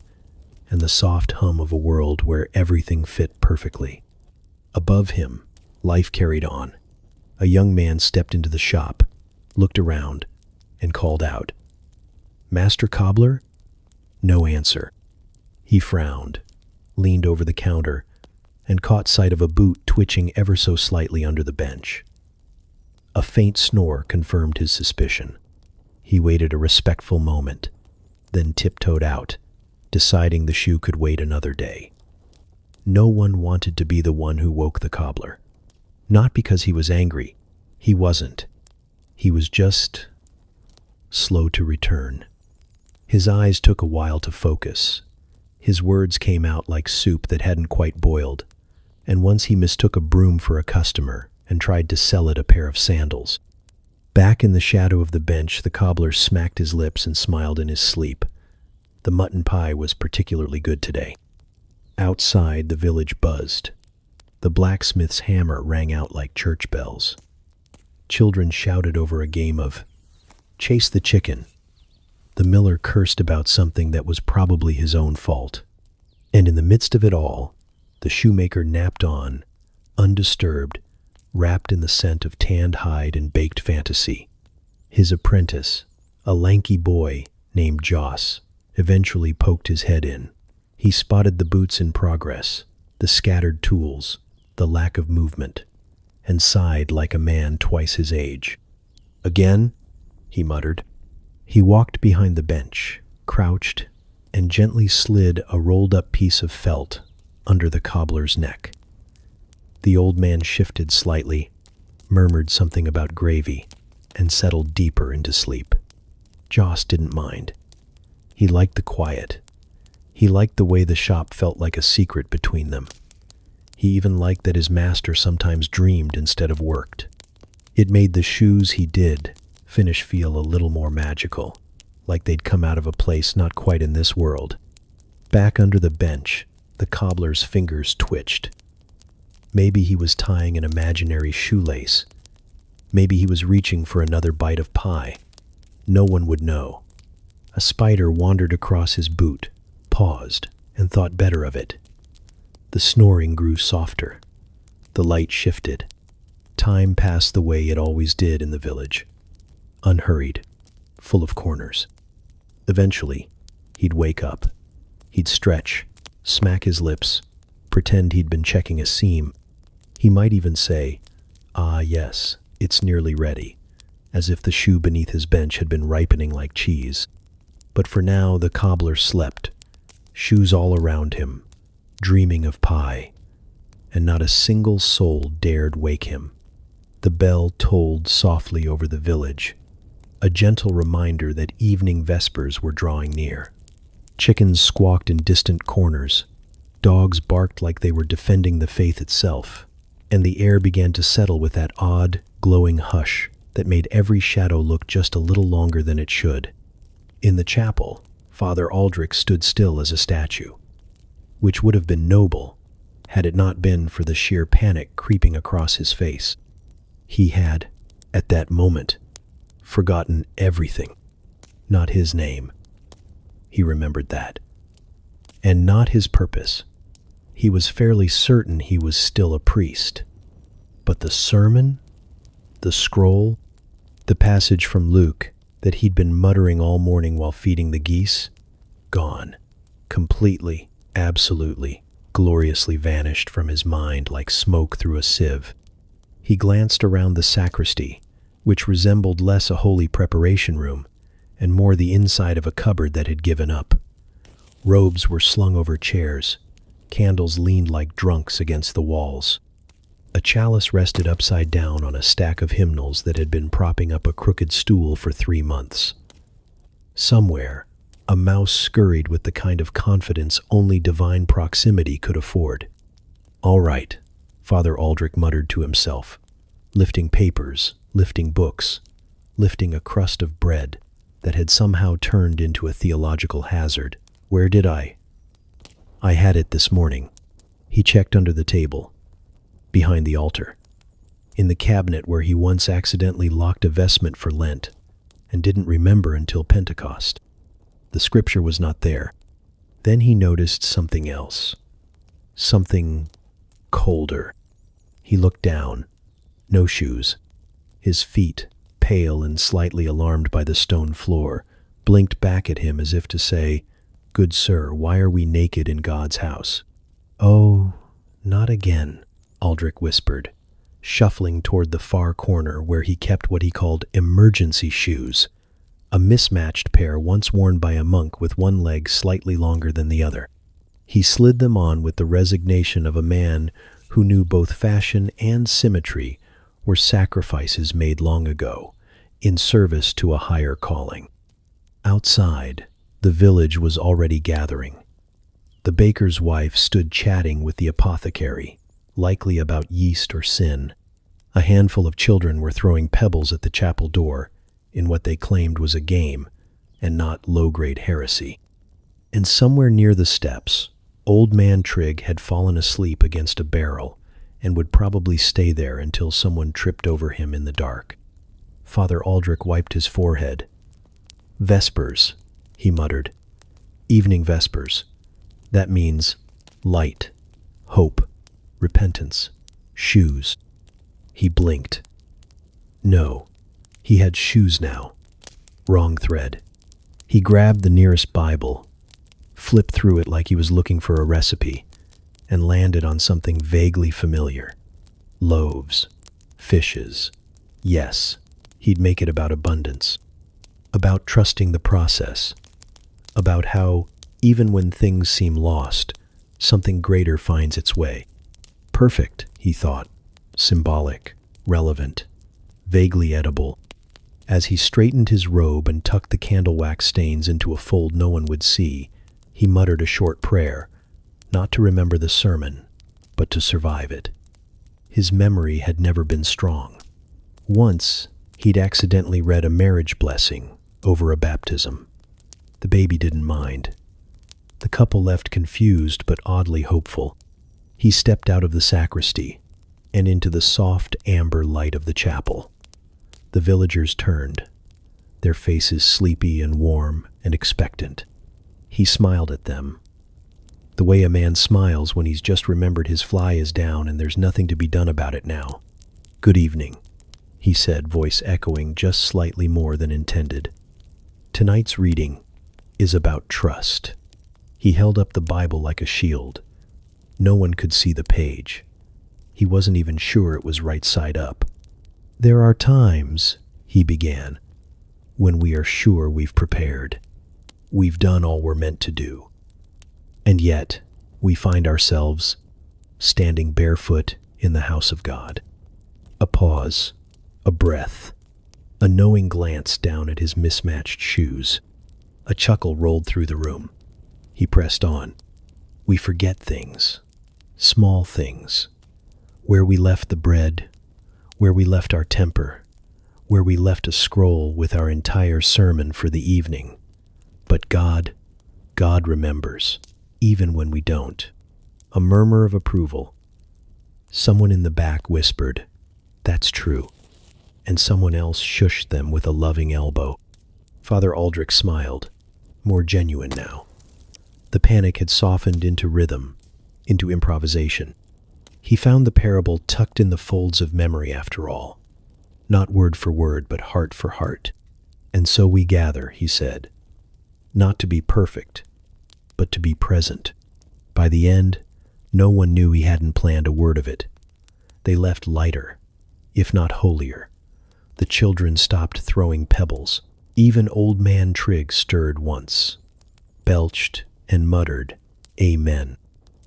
and the soft hum of a world where everything fit perfectly. Above him, life carried on. A young man stepped into the shop, looked around, and called out, "Master Cobbler?" No answer. He frowned, leaned over the counter, and caught sight of a boot twitching ever so slightly under the bench. A faint snore confirmed his suspicion. He waited a respectful moment, then tiptoed out, deciding the shoe could wait another day. No one wanted to be the one who woke the cobbler. Not because he was angry. He wasn't. He was just slow to return. His eyes took a while to focus. His words came out like soup that hadn't quite boiled, and once he mistook a broom for a customer and tried to sell it a pair of sandals. Back in the shadow of the bench, the cobbler smacked his lips and smiled in his sleep. The mutton pie was particularly good today. Outside, the village buzzed. The blacksmith's hammer rang out like church bells. Children shouted over a game of chase the chicken. The miller cursed about something that was probably his own fault. And in the midst of it all, the shoemaker napped on, undisturbed, wrapped in the scent of tanned hide and baked fantasy. His apprentice, a lanky boy named Joss, eventually poked his head in. He spotted the boots in progress, the scattered tools, the lack of movement, and sighed like a man twice his age. "Again?" he muttered. He walked behind the bench, crouched, and gently slid a rolled-up piece of felt under the cobbler's neck. The old man shifted slightly, murmured something about gravy, and settled deeper into sleep. Joss didn't mind. He liked the quiet. He liked the way the shop felt like a secret between them. He even liked that his master sometimes dreamed instead of worked. It made the shoes he did finish feel a little more magical, like they'd come out of a place not quite in this world. Back under the bench, the cobbler's fingers twitched. Maybe he was tying an imaginary shoelace. Maybe he was reaching for another bite of pie. No one would know. A spider wandered across his boot, paused, and thought better of it. The snoring grew softer. The light shifted. Time passed the way it always did in the village. Unhurried, full of corners. Eventually, he'd wake up. He'd stretch, smack his lips, pretend he'd been checking a seam. He might even say, "Ah, yes, it's nearly ready," as if the shoe beneath his bench had been ripening like cheese. But for now, the cobbler slept, shoes all around him, dreaming of pie, and not a single soul dared wake him. The bell tolled softly over the village, a gentle reminder that evening vespers were drawing near. Chickens squawked in distant corners, dogs barked like they were defending the faith itself, and the air began to settle with that odd, glowing hush that made every shadow look just a little longer than it should. In the chapel, Father Aldrich stood still as a statue, which would have been noble had it not been for the sheer panic creeping across his face. He had, at that moment, forgotten everything. Not his name. He remembered that. And not his purpose. He was fairly certain he was still a priest. But the sermon, the scroll, the passage from Luke that he'd been muttering all morning while feeding the geese, gone. Completely, absolutely, gloriously vanished from his mind like smoke through a sieve. He glanced around the sacristy, which resembled less a holy preparation room and more the inside of a cupboard that had given up. Robes were slung over chairs. Candles leaned like drunks against the walls. A chalice rested upside down on a stack of hymnals that had been propping up a crooked stool for 3 months. Somewhere, a mouse scurried with the kind of confidence only divine proximity could afford. "All right," Father Aldrich muttered to himself, lifting papers, lifting books, lifting a crust of bread that had somehow turned into a theological hazard. "Where did I had it this morning." He checked under the table, behind the altar, in the cabinet where he once accidentally locked a vestment for Lent and didn't remember until Pentecost. The scripture was not there. Then he noticed something else. Something colder. He looked down. No shoes. His feet, pale and slightly alarmed by the stone floor, blinked back at him as if to say, "Good sir, why are we naked in God's house?" "Oh, not again," Aldrich whispered, shuffling toward the far corner where he kept what he called emergency shoes, a mismatched pair once worn by a monk with one leg slightly longer than the other. He slid them on with the resignation of a man who knew both fashion and symmetry were sacrifices made long ago, in service to a higher calling. Outside, the village was already gathering. The baker's wife stood chatting with the apothecary, likely about yeast or sin. A handful of children were throwing pebbles at the chapel door in what they claimed was a game and not low-grade heresy. And somewhere near the steps, old man Trigg had fallen asleep against a barrel and would probably stay there until someone tripped over him in the dark. Father Aldrich wiped his forehead. "Vespers," he muttered. "Evening vespers. That means light, hope, repentance, shoes." He blinked. No, he had shoes now. Wrong thread. He grabbed the nearest Bible, flipped through it like he was looking for a recipe, and landed on something vaguely familiar. Loaves, fishes. Yes, he'd make it about abundance, about trusting the process, about how, even when things seem lost, something greater finds its way. Perfect, he thought, symbolic, relevant, vaguely edible. As he straightened his robe and tucked the candle wax stains into a fold no one would see, he muttered a short prayer, not to remember the sermon, but to survive it. His memory had never been strong. Once, he'd accidentally read a marriage blessing over a baptism. The baby didn't mind. The couple left confused but oddly hopeful. He stepped out of the sacristy and into the soft amber light of the chapel. The villagers turned, their faces sleepy and warm and expectant. He smiled at them, the way a man smiles when he's just remembered his fly is down and there's nothing to be done about it now. "Good evening," he said, voice echoing just slightly more than intended. "Tonight's reading is about trust." He held up the Bible like a shield. No one could see the page. He wasn't even sure it was right side up. "There are times," he began, "when we are sure we've prepared. We've done all we're meant to do. And yet, we find ourselves standing barefoot in the house of God." A pause, a breath, a knowing glance down at his mismatched shoes. A chuckle rolled through the room. He pressed on. "We forget things, small things, where we left the bread, where we left our temper, where we left a scroll with our entire sermon for the evening. But God remembers, even when we don't." A murmur of approval. Someone in the back whispered, "That's true." and someone else shushed them with a loving elbow. Father Aldrich smiled, more genuine now. The panic had softened into rhythm, into improvisation. He found the parable tucked in the folds of memory after all. Not word for word, but heart for heart. And so we gather, he said. Not to be perfect, but to be present. By the end, no one knew he hadn't planned a word of it. They left lighter, if not holier. The children stopped throwing pebbles. Even old man Trigg stirred once, belched and muttered, "Amen."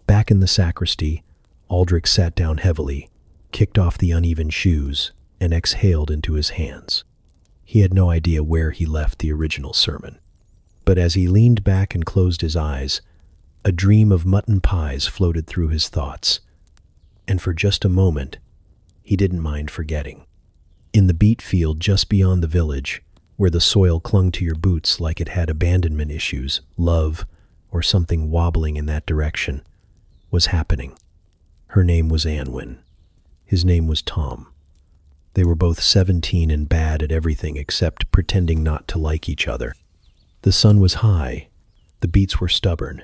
Back in the sacristy, Aldrich sat down heavily, kicked off the uneven shoes, and exhaled into his hands. He had no idea where he left the original sermon. But as he leaned back and closed his eyes, a dream of mutton pies floated through his thoughts. And for just a moment, he didn't mind forgetting. In the beet field just beyond the village, where the soil clung to your boots like it had abandonment issues, love, or something wobbling in that direction, was happening. Her name was Unwind. His name was Tom. They were both 17 and bad at everything except pretending not to like each other. The sun was high, the beets were stubborn,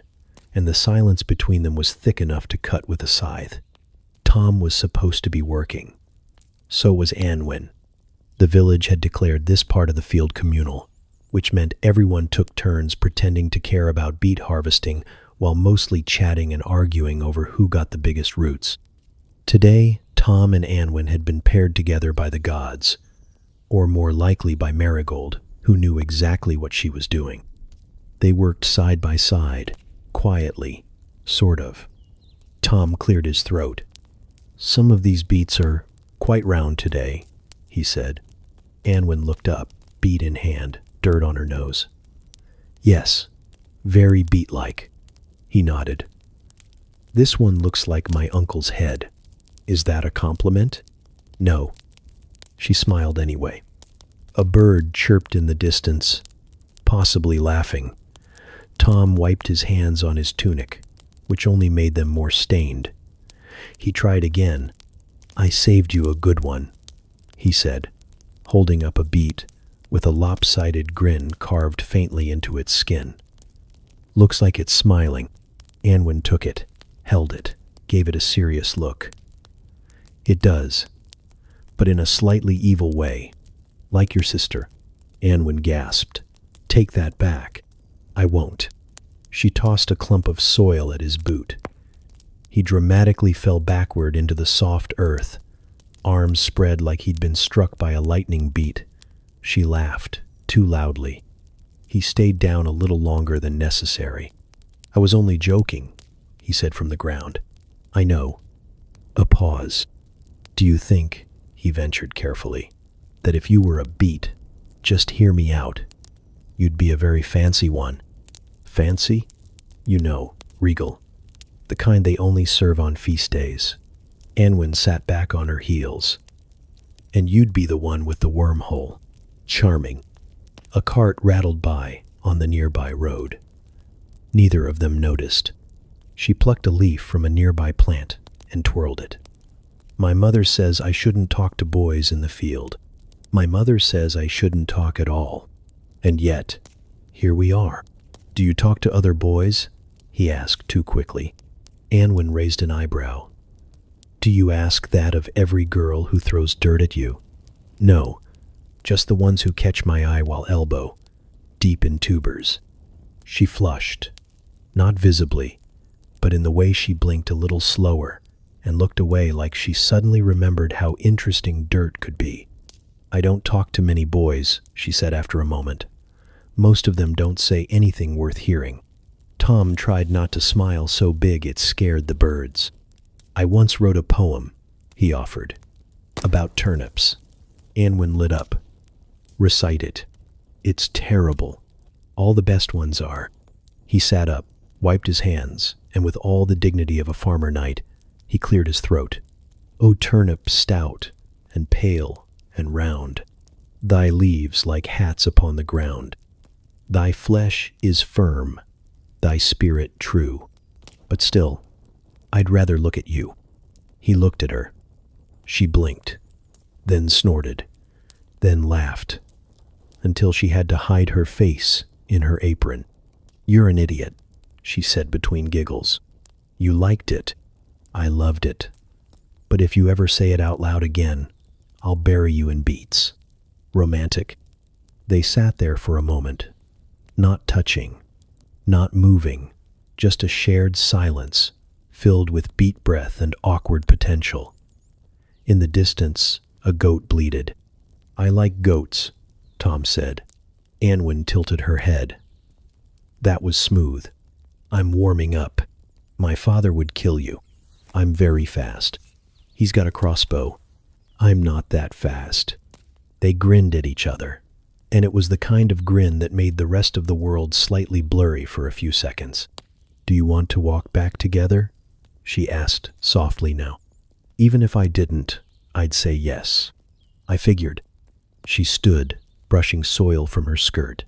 and the silence between them was thick enough to cut with a scythe. Tom was supposed to be working. So was Unwind. The village had declared this part of the field communal, which meant everyone took turns pretending to care about beet harvesting while mostly chatting and arguing over who got the biggest roots. Today, Tom and Unwind had been paired together by the gods, or more likely by Marigold, who knew exactly what she was doing. They worked side by side, quietly, sort of. Tom cleared his throat. "Some of these beets are quite round today," he said. Unwind looked up, beet in hand, dirt on her nose. "Yes, very beet-like," he nodded. "This one looks like my uncle's head. Is that a compliment?" "No." She smiled anyway. A bird chirped in the distance, possibly laughing. Tom wiped his hands on his tunic, which only made them more stained. He tried again. "I saved you a good one," he said, holding up a beet with a lopsided grin carved faintly into its skin. "Looks like it's smiling." Unwind took it, held it, gave it a serious look. "It does, but in a slightly evil way. Like your sister." Unwind gasped. "Take that back." "I won't." She tossed a clump of soil at his boot. He dramatically fell backward into the soft earth, arms spread like he'd been struck by a lightning beat. She laughed, too loudly. He stayed down a little longer than necessary. "I was only joking," he said from the ground. "I know." A pause. "Do you think," he ventured carefully, "that if you were a beet, just hear me out, you'd be a very fancy one?" "Fancy?" "You know, regal. The kind they only serve on feast days." Unwind sat back on her heels. "And you'd be the one with the wormhole." "Charming." A cart rattled by on the nearby road. Neither of them noticed. She plucked a leaf from a nearby plant and twirled it. "My mother says I shouldn't talk to boys in the field. My mother says I shouldn't talk at all. And yet, here we are." "Do you talk to other boys?" he asked too quickly. Unwind raised an eyebrow. "Do you ask that of every girl who throws dirt at you?" "No, just the ones who catch my eye while elbow, deep in tubers." She flushed, not visibly, but in the way she blinked a little slower and looked away like she suddenly remembered how interesting dirt could be. "I don't talk to many boys," she said after a moment. "Most of them don't say anything worth hearing." Tom tried not to smile so big it scared the birds. "I once wrote a poem," he offered, "about turnips." Unwind lit up. "Recite it." "It's terrible. All the best ones are." He sat up, wiped his hands, and with all the dignity of a farmer knight, he cleared his throat. "O turnip stout and pale and round, thy leaves like hats upon the ground. Thy flesh is firm, thy spirit true. But still, I'd rather look at you." He looked at her. She blinked, then snorted. then laughed, until she had to hide her face in her apron. "You're an idiot," she said between giggles. "You liked it. I loved it. But if you ever say it out loud again, I'll bury you in beets." Romantic. They sat there for a moment, not touching, not moving, just a shared silence filled with beat breath and awkward potential. In the distance, a goat bleated. "I like goats," Tom said. Anwen tilted her head. "That was smooth. I'm warming up. My father would kill you. I'm very fast. He's got a crossbow. I'm not that fast." They grinned at each other, and it was the kind of grin that made the rest of the world slightly blurry for a few seconds. "Do you want to walk back together?" she asked softly now. "Even if I didn't, I'd say yes. I figured." She stood, brushing soil from her skirt.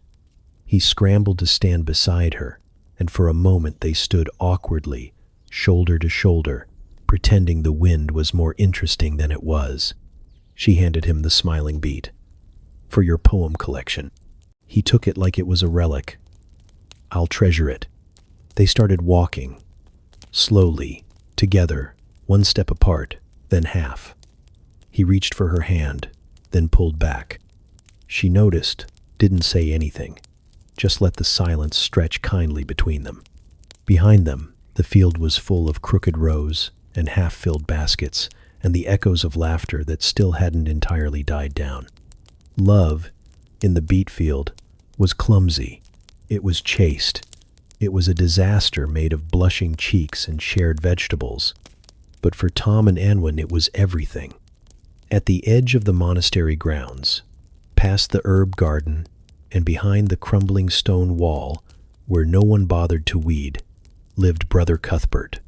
He scrambled to stand beside her, and for a moment they stood awkwardly, shoulder to shoulder, pretending the wind was more interesting than it was. She handed him the smiling bead. "For your poem collection." He took it like it was a relic. "I'll treasure it." They started walking, slowly, together, one step apart, then half. He reached for her hand, then pulled back. She noticed, didn't say anything, just let the silence stretch kindly between them. Behind them, the field was full of crooked rows and half-filled baskets, and the echoes of laughter that still hadn't entirely died down. Love, in the beet field, was clumsy. It was chaste. It was a disaster made of blushing cheeks and shared vegetables. But for Tom and Anwen, it was everything. At the edge of the monastery grounds, past the herb garden, and behind the crumbling stone wall, where no one bothered to weed, lived Brother Cuthbert.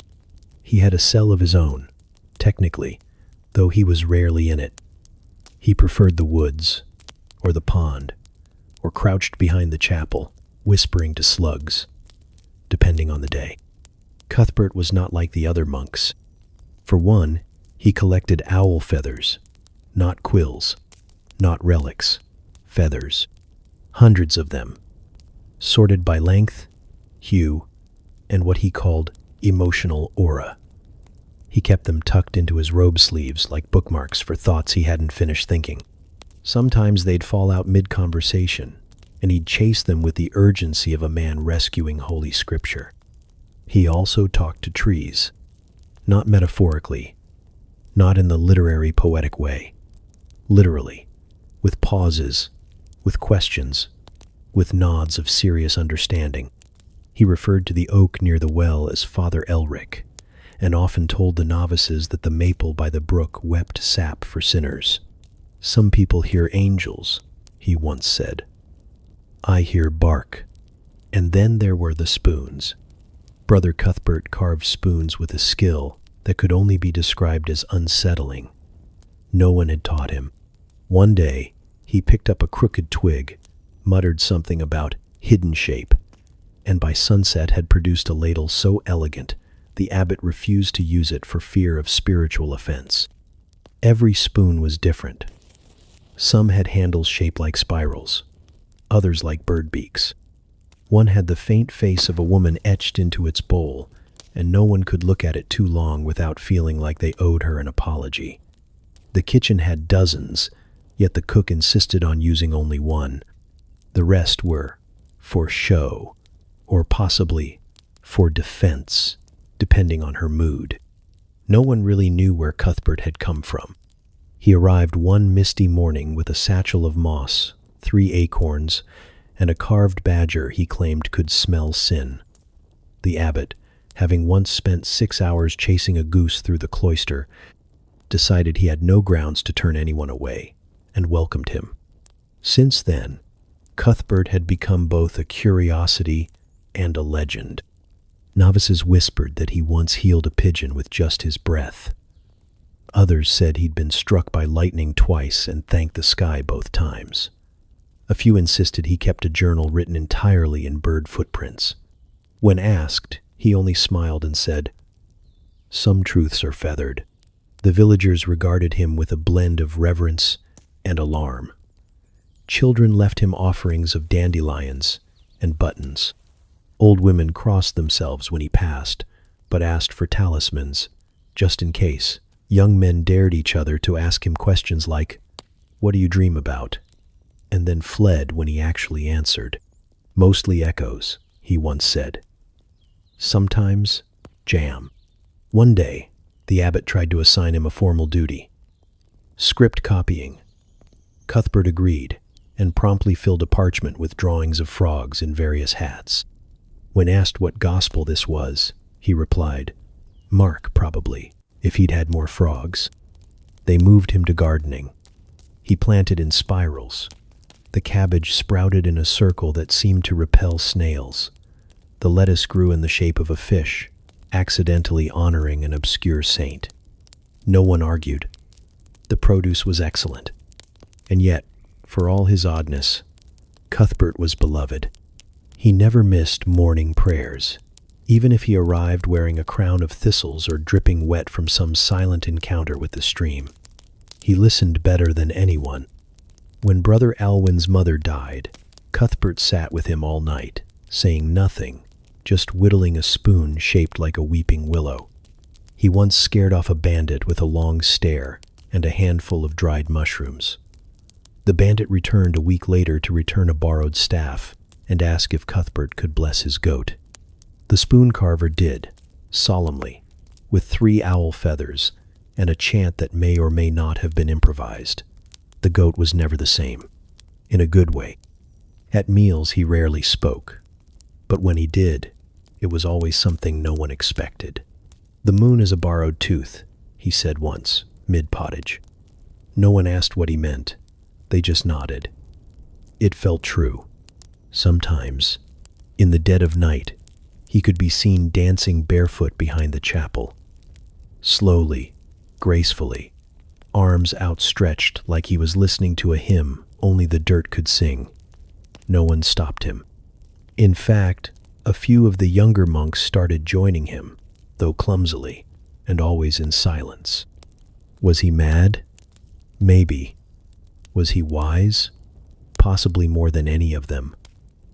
He had a cell of his own, technically, though he was rarely in it. He preferred the woods, or the pond, or crouched behind the chapel, whispering to slugs, depending on the day. Cuthbert was not like the other monks. For one, he collected owl feathers, not quills, not relics, feathers. Hundreds of them, sorted by length, hue, and what he called emotional aura. He kept them tucked into his robe sleeves like bookmarks for thoughts he hadn't finished thinking. Sometimes they'd fall out mid-conversation, and he'd chase them with the urgency of a man rescuing Holy Scripture. He also talked to trees, not metaphorically, not in the literary poetic way, literally, with pauses, with questions, with nods of serious understanding. He referred to the oak near the well as Father Elric, and often told the novices that the maple by the brook wept sap for sinners. "Some people hear angels," he once said. "I hear bark." And then there were the spoons. Brother Cuthbert carved spoons with a skill that could only be described as unsettling. No one had taught him. One day, he picked up a crooked twig, muttered something about hidden shape, and by sunset had produced a ladle so elegant the abbot refused to use it for fear of spiritual offense. Every spoon was different. Some had handles shaped like spirals, others like bird beaks. One had the faint face of a woman etched into its bowl, and no one could look at it too long without feeling like they owed her an apology. The kitchen had dozens, yet the cook insisted on using only one. The rest were for show, or possibly for defense, depending on her mood. No one really knew where Cuthbert had come from. He arrived one misty morning with a satchel of moss, 3 acorns, and a carved badger he claimed could smell sin. The abbot, having once spent 6 hours chasing a goose through the cloister, decided he had no grounds to turn anyone away, and welcomed him. Since then, Cuthbert had become both a curiosity and a legend. Novices whispered that he once healed a pigeon with just his breath. Others said he'd been struck by lightning twice and thanked the sky both times. A few insisted he kept a journal written entirely in bird footprints. When asked, he only smiled and said, "Some truths are feathered." The villagers regarded him with a blend of reverence and alarm. Children left him offerings of dandelions and buttons. Old women crossed themselves when he passed, but asked for talismans, just in case. Young men dared each other to ask him questions like, "What do you dream about?" and then fled when he actually answered. "Mostly echoes," he once said. Sometimes, jam. One day, the abbot tried to assign him a formal duty. Script copying. Cuthbert agreed, and promptly filled a parchment with drawings of frogs in various hats. When asked what gospel this was, he replied, "Mark, probably, if he'd had more frogs." They moved him to gardening. He planted in spirals. The cabbage sprouted in a circle that seemed to repel snails. The lettuce grew in the shape of a fish, accidentally honoring an obscure saint. No one argued. The produce was excellent. And yet, for all his oddness, Cuthbert was beloved. He never missed morning prayers, even if he arrived wearing a crown of thistles or dripping wet from some silent encounter with the stream. He listened better than anyone. When Brother Alwyn's mother died, Cuthbert sat with him all night, saying nothing, just whittling a spoon shaped like a weeping willow. He once scared off a bandit with a long stare and a handful of dried mushrooms. The bandit returned a week later to return a borrowed staff and ask if Cuthbert could bless his goat. The spoon carver did, solemnly, with 3 owl feathers and a chant that may or may not have been improvised. The goat was never the same, in a good way. At meals he rarely spoke, but when he did, it was always something no one expected. "The moon is a borrowed tooth," he said once, mid-pottage. No one asked what he meant. They just nodded. It felt true. Sometimes, in the dead of night, he could be seen dancing barefoot behind the chapel. Slowly, gracefully, arms outstretched like he was listening to a hymn only the dirt could sing. No one stopped him. In fact, a few of the younger monks started joining him, though clumsily, and always in silence. Was he mad? Maybe. Was he wise? Possibly more than any of them.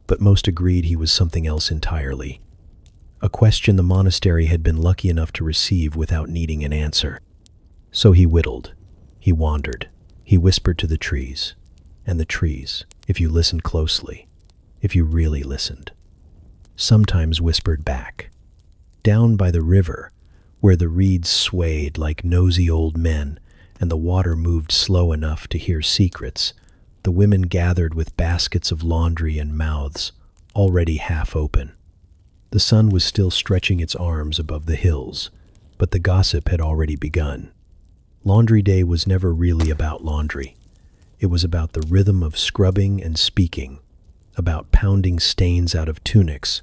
But most agreed he was something else entirely. A question the monastery had been lucky enough to receive without needing an answer. So he whittled. He wandered. He whispered to the trees. And the trees, if you listened closely, if you really listened, sometimes whispered back. Down by the river, where the reeds swayed like nosy old men and the water moved slow enough to hear secrets, the women gathered with baskets of laundry and mouths already half open. The sun was still stretching its arms above the hills, but the gossip had already begun. Laundry day was never really about laundry. It was about the rhythm of scrubbing and speaking, about pounding stains out of tunics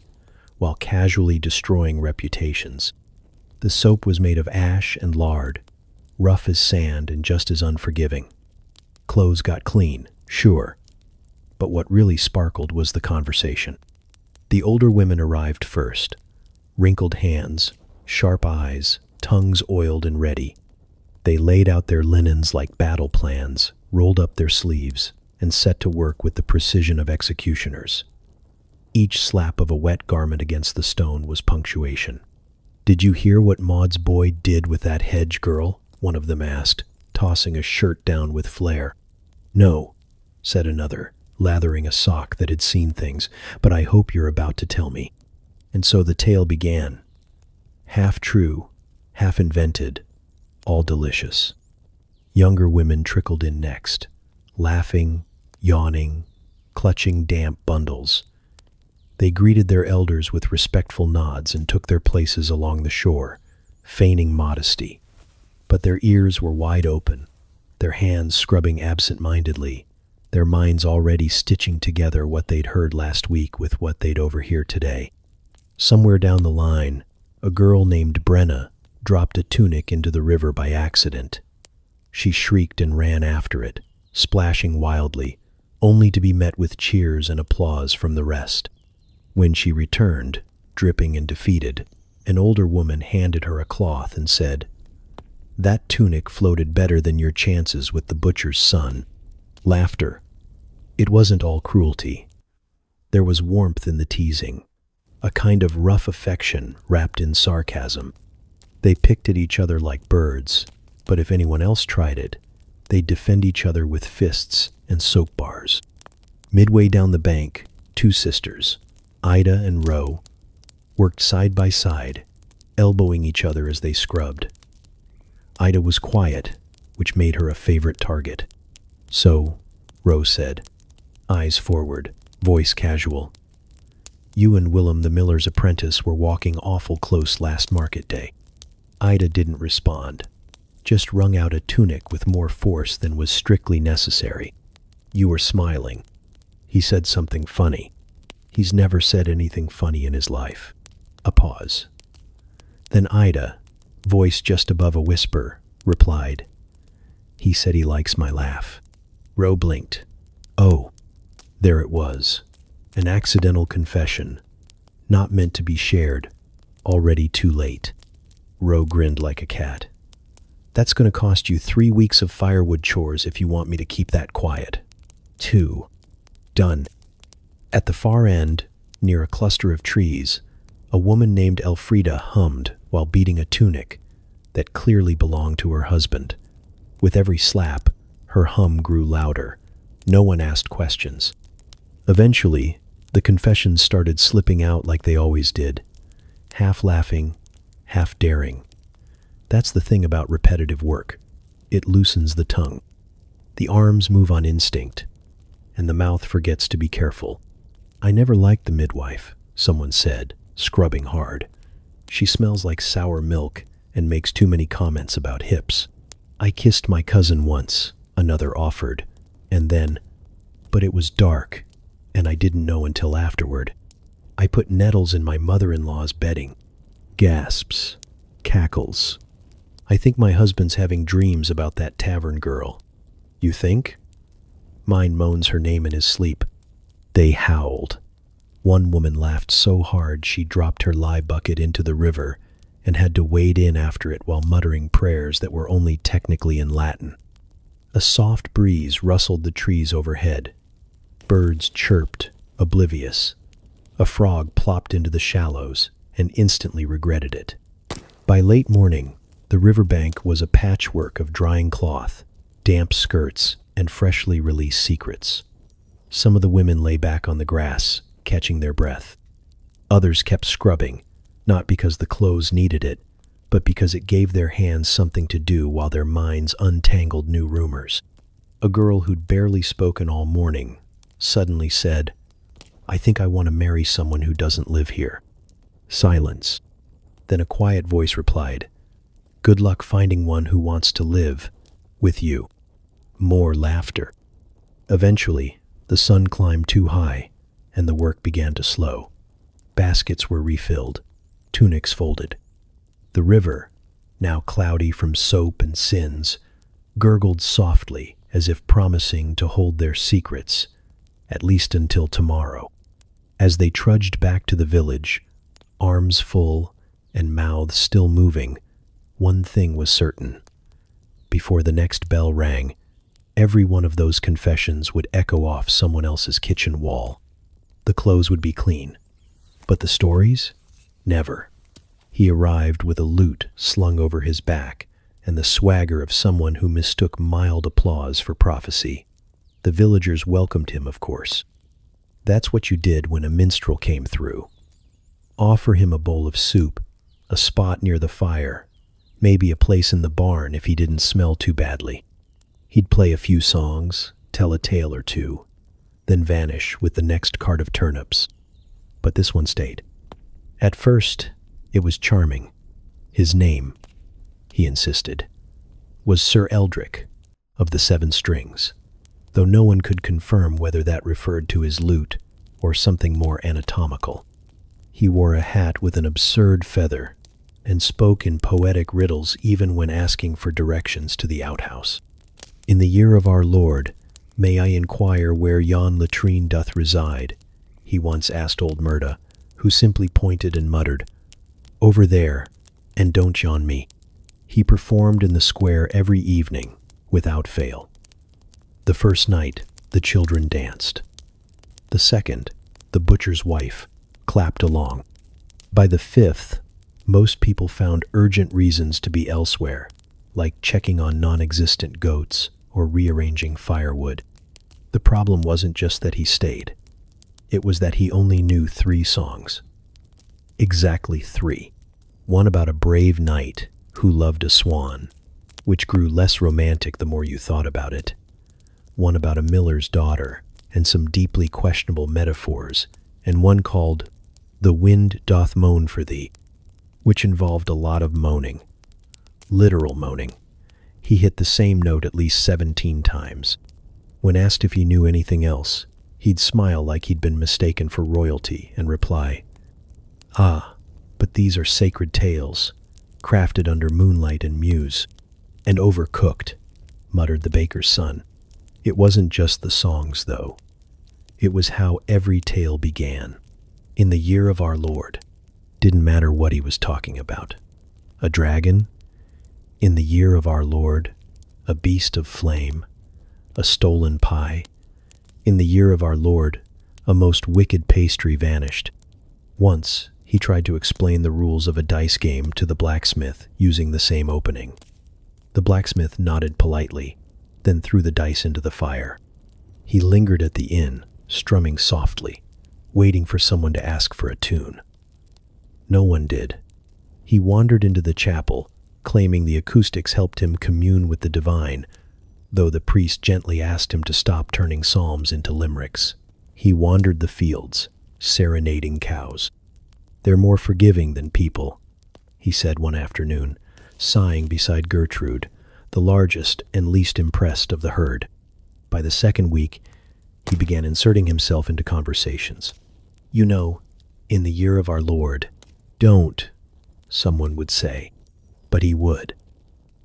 while casually destroying reputations. The soap was made of ash and lard, rough as sand and just as unforgiving. Clothes got clean, sure, but what really sparkled was the conversation. The older women arrived first, wrinkled hands, sharp eyes, tongues oiled and ready. They laid out their linens like battle plans, rolled up their sleeves, and set to work with the precision of executioners. Each slap of a wet garment against the stone was punctuation. "Did you hear what Maud's boy did with that hedge girl?" one of them asked, tossing a shirt down with flair. "No," said another, lathering a sock that had seen things, "but I hope you're about to tell me." And so the tale began. Half true, half invented, all delicious. Younger women trickled in next, laughing, yawning, clutching damp bundles. They greeted their elders with respectful nods and took their places along the shore, feigning modesty. But their ears were wide open, their hands scrubbing absent-mindedly, their minds already stitching together what they'd heard last week with what they'd overhear today. Somewhere down the line, a girl named Brenna dropped a tunic into the river by accident. She shrieked and ran after it, splashing wildly, only to be met with cheers and applause from the rest. When she returned, dripping and defeated, an older woman handed her a cloth and said, "That tunic floated better than your chances with the butcher's son." Laughter. It wasn't all cruelty. There was warmth in the teasing, a kind of rough affection wrapped in sarcasm. They picked at each other like birds, but if anyone else tried it, they'd defend each other with fists and soap bars. Midway down the bank, two sisters, Ida and Ro, worked side by side, elbowing each other as they scrubbed. Ida was quiet, which made her a favorite target. "So," Ro said, eyes forward, voice casual, "you and Willem the miller's apprentice were walking awful close last market day." Ida didn't respond, just wrung out a tunic with more force than was strictly necessary. "You were smiling." He said something funny. He's never said anything funny in his life. A pause. Then Ida, voice just above a whisper, replied, "He said he likes my laugh." Ro blinked. Oh, there it was. An accidental confession, not meant to be shared, already too late. Ro grinned like a cat. "That's going to cost you 3 weeks of firewood chores if you want me to keep that quiet." 2. Done. At the far end, near a cluster of trees, a woman named Elfrida hummed while beating a tunic that clearly belonged to her husband. With every slap, her hum grew louder. No one asked questions. Eventually, the confessions started slipping out like they always did, half laughing, half daring. That's the thing about repetitive work. It loosens the tongue. The arms move on instinct, and the mouth forgets to be careful. "I never liked the midwife," someone said, scrubbing hard. "She smells like sour milk and makes too many comments about hips." "I kissed my cousin once," another offered, and then, "but it was dark, and I didn't know until afterward. I put nettles in my mother-in-law's bedding." Gasps, cackles. "I think my husband's having dreams about that tavern girl." "You think?" "Mine moans her name in his sleep." They howled. One woman laughed so hard she dropped her lye bucket into the river and had to wade in after it while muttering prayers that were only technically in Latin. A soft breeze rustled the trees overhead. Birds chirped, oblivious. A frog plopped into the shallows and instantly regretted it. By late morning, the riverbank was a patchwork of drying cloth, damp skirts, and freshly released secrets. Some of the women lay back on the grass, catching their breath. Others kept scrubbing, not because the clothes needed it, but because it gave their hands something to do while their minds untangled new rumors. A girl who'd barely spoken all morning suddenly said, "I think I want to marry someone who doesn't live here." Silence. Then a quiet voice replied, "Good luck finding one who wants to live with you." More laughter. Eventually, the sun climbed too high, and the work began to slow. Baskets were refilled, tunics folded. The river, now cloudy from soap and sins, gurgled softly as if promising to hold their secrets, at least until tomorrow. As they trudged back to the village, arms full and mouths still moving, one thing was certain. Before the next bell rang, every one of those confessions would echo off someone else's kitchen wall. The clothes would be clean, but the stories? Never. He arrived with a lute slung over his back and the swagger of someone who mistook mild applause for prophecy. The villagers welcomed him, of course. That's what you did when a minstrel came through. Offer him a bowl of soup, a spot near the fire, maybe a place in the barn if he didn't smell too badly. He'd play a few songs, tell a tale or two, then vanish with the next cart of turnips. But this one stayed. At first, it was charming. His name, he insisted, was Sir Eldrick of the 7 Strings, though no one could confirm whether that referred to his lute or something more anatomical. He wore a hat with an absurd feather and spoke in poetic riddles even when asking for directions to the outhouse. "In the year of our Lord, may I inquire where yon latrine doth reside?" he once asked old Murda, who simply pointed and muttered, "Over there, and don't yawn me." He performed in the square every evening, without fail. The first night, The children danced. The second, the butcher's wife, clapped along. By the fifth, most people found urgent reasons to be elsewhere, like checking on non-existent goats or rearranging firewood. The problem wasn't just that he stayed. It was that he only knew 3 songs. Exactly 3. One about a brave knight who loved a swan, which grew less romantic the more you thought about it. One about a miller's daughter and some deeply questionable metaphors, and one called "The Wind Doth Moan for Thee," which involved a lot of moaning. Literal moaning. He hit the same note at least 17 times. When asked if he knew anything else, he'd smile like he'd been mistaken for royalty and reply, "Ah, but these are sacred tales, crafted under moonlight and muse, and overcooked," muttered the baker's son. It wasn't just the songs, though. It was how every tale began. In the year of our Lord. Didn't matter what he was talking about. A dragon? In the year of our Lord. A beast of flame? A stolen pie? In the year of our Lord, a most wicked pastry vanished. Once, he tried to explain the rules of a dice game to the blacksmith using the same opening. The blacksmith nodded politely, then threw the dice into the fire. He lingered at the inn, strumming softly, waiting for someone to ask for a tune. No one did. He wandered into the chapel, claiming the acoustics helped him commune with the divine, though the priest gently asked him to stop turning psalms into limericks. He wandered the fields, serenading cows. "They're more forgiving than people," he said one afternoon, sighing beside Gertrude, the largest and least impressed of the herd. By the second week, he began inserting himself into conversations. "You know, in the year of our Lord, don't," someone would say. But he would.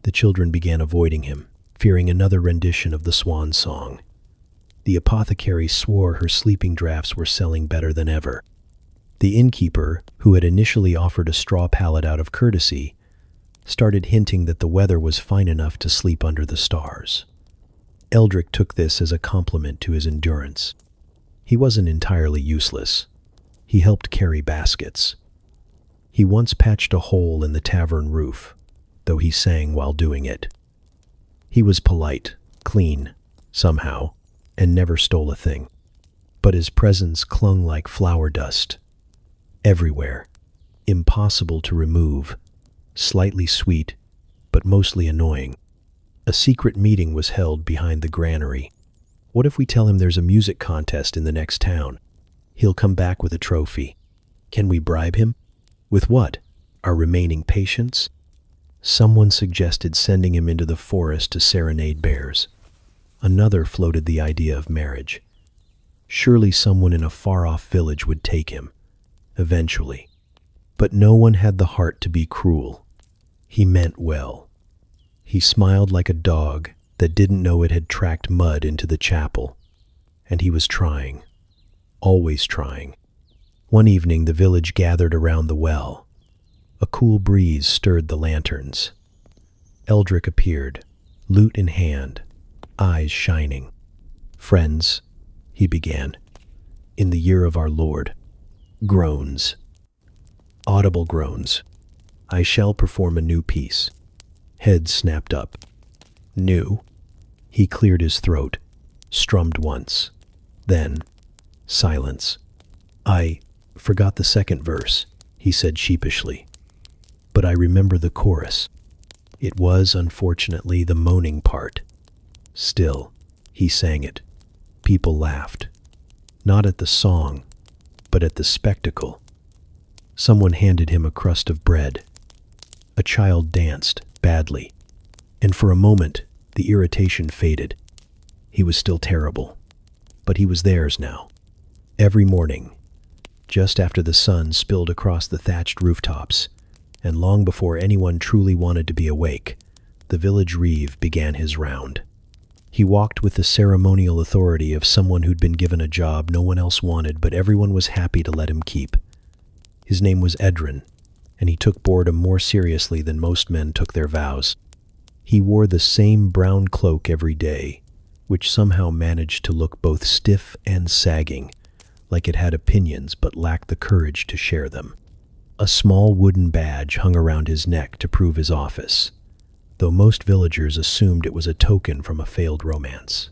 The children began avoiding him, fearing another rendition of the swan song. The apothecary swore her sleeping draughts were selling better than ever. The innkeeper, who had initially offered a straw pallet out of courtesy, started hinting that the weather was fine enough to sleep under the stars. Eldrick took this as a compliment to his endurance. He wasn't entirely useless. He helped carry baskets. He once patched a hole in the tavern roof, though he sang while doing it. He was polite, clean, somehow, and never stole a thing. But his presence clung like flower dust. Everywhere. Impossible to remove. Slightly sweet, but mostly annoying. A secret meeting was held behind the granary. What if we tell him there's a music contest in the next town? He'll come back with a trophy. Can we bribe him? With what? Our remaining patience? Someone suggested sending him into the forest to serenade bears. Another floated the idea of marriage. Surely someone in a far-off village would take him, eventually. But no one had the heart to be cruel. He meant well. He smiled like a dog that didn't know it had tracked mud into the chapel. And he was trying. Always trying. One evening the village gathered around the well. A cool breeze stirred the lanterns. Eldrick appeared, lute in hand, eyes shining. "Friends," he began, "in the year of our Lord." Groans. Audible groans. "I shall perform a new piece." Heads snapped up. "New?" He cleared his throat, strummed once. Then, silence. "I forgot the second verse," he said sheepishly. "But I remember the chorus." It was, unfortunately, the moaning part. Still, he sang it. People laughed. Not at the song, but at the spectacle. Someone handed him a crust of bread. A child danced, badly. And for a moment, the irritation faded. He was still terrible. But he was theirs now. Every morning, just after the sun spilled across the thatched rooftops, and long before anyone truly wanted to be awake, the village reeve began his round. He walked with the ceremonial authority of someone who'd been given a job no one else wanted, but everyone was happy to let him keep. His name was Edrin, and he took boredom more seriously than most men took their vows. He wore the same brown cloak every day, which somehow managed to look both stiff and sagging, like it had opinions but lacked the courage to share them. A small wooden badge hung around his neck to prove his office, though most villagers assumed it was a token from a failed romance.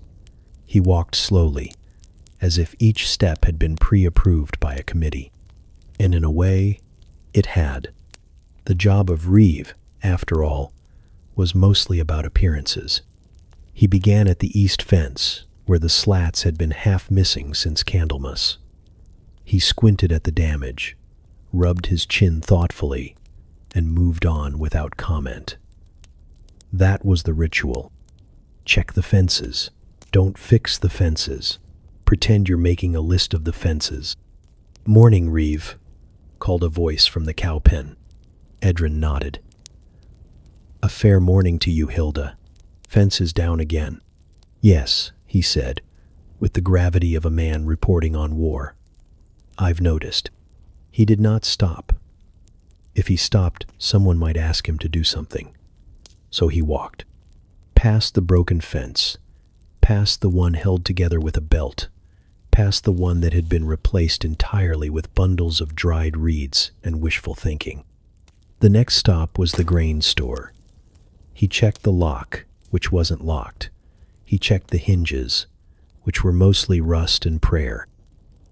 He walked slowly, as if each step had been pre-approved by a committee. And in a way, it had. The job of Reeve, after all, was mostly about appearances. He began at the east fence, where the slats had been half missing since Candlemas. He squinted at the damage, rubbed his chin thoughtfully, and moved on without comment. That was the ritual. Check the fences. Don't fix the fences. Pretend you're making a list of the fences. "Morning, Reeve," called a voice from the cow pen. Edrin nodded. "A fair morning to you, Hilda. Fences down again." "Yes," he said, with the gravity of a man reporting on war. "I've noticed." He did not stop. If he stopped, someone might ask him to do something. So he walked. Past the broken fence, past the one held together with a belt, past the one that had been replaced entirely with bundles of dried reeds and wishful thinking. The next stop was the grain store. He checked the lock, which wasn't locked. He checked the hinges, which were mostly rust and prayer.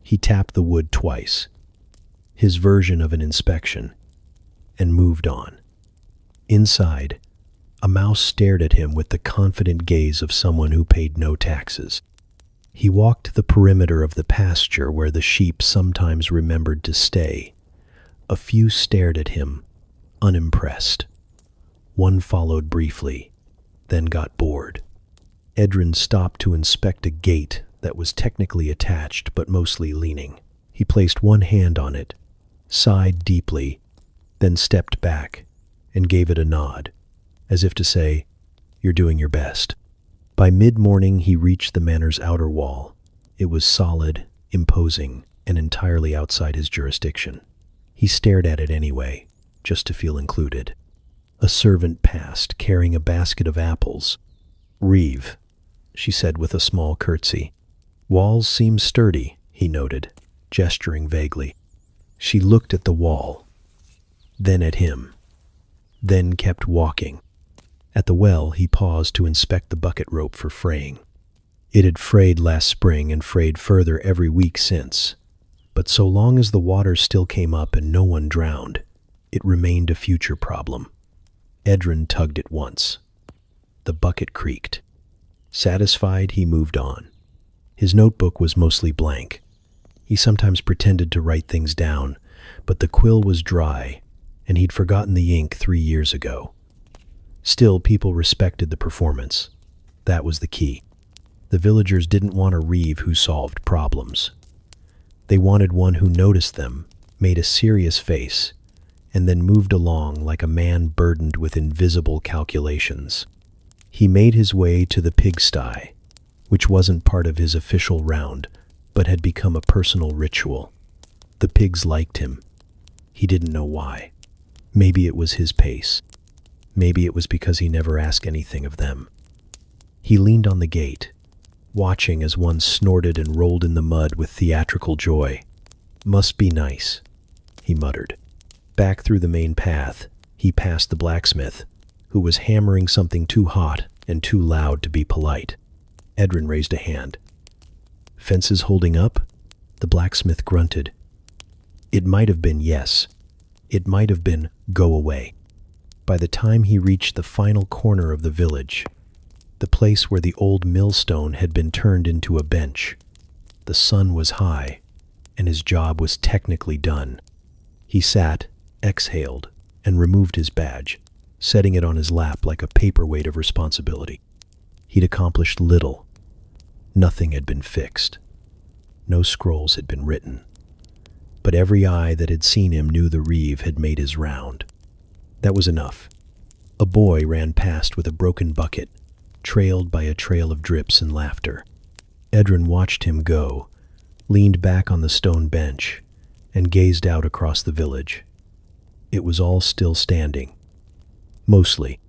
He tapped the wood twice, his version of an inspection, and moved on. Inside, a mouse stared at him with the confident gaze of someone who paid no taxes. He walked the perimeter of the pasture where the sheep sometimes remembered to stay. A few stared at him, unimpressed. One followed briefly, then got bored. Edrin stopped to inspect a gate that was technically attached but mostly leaning. He placed one hand on it, sighed deeply, then stepped back and gave it a nod, as if to say, "You're doing your best." By mid-morning he reached the manor's outer wall. It was solid, imposing, and entirely outside his jurisdiction. He stared at it anyway, just to feel included. A servant passed, carrying a basket of apples. "Reeve," she said with a small curtsy. "Walls seem sturdy," he noted, gesturing vaguely. She looked at the wall, then at him, then kept walking. At the well, he paused to inspect the bucket rope for fraying. It had frayed last spring and frayed further every week since, but so long as the water still came up and no one drowned, it remained a future problem. Edrin tugged it once. The bucket creaked. Satisfied, he moved on. His notebook was mostly blank. He sometimes pretended to write things down, but the quill was dry, and he'd forgotten the ink 3 years ago. Still, people respected the performance. That was the key. The villagers didn't want a Reeve who solved problems. They wanted one who noticed them, made a serious face, and then moved along like a man burdened with invisible calculations. He made his way to the pigsty, which wasn't part of his official round, but had become a personal ritual. The pigs liked him. He didn't know why. Maybe it was his pace. Maybe it was because he never asked anything of them. He leaned on the gate, watching as one snorted and rolled in the mud with theatrical joy. "Must be nice," he muttered. Back through the main path, he passed the blacksmith, who was hammering something too hot and too loud to be polite. Edrin raised a hand. "Fences holding up?" The blacksmith grunted. It might have been yes. It might have been go away. By the time he reached the final corner of the village, the place where the old millstone had been turned into a bench, the sun was high, and his job was technically done. He sat, exhaled, and removed his badge, setting it on his lap like a paperweight of responsibility. He'd accomplished little. Nothing had been fixed. No scrolls had been written. But every eye that had seen him knew the Reeve had made his round. That was enough. A boy ran past with a broken bucket, trailed by a trail of drips and laughter. Edrin watched him go, leaned back on the stone bench, and gazed out across the village. It was all still standing. Mostly.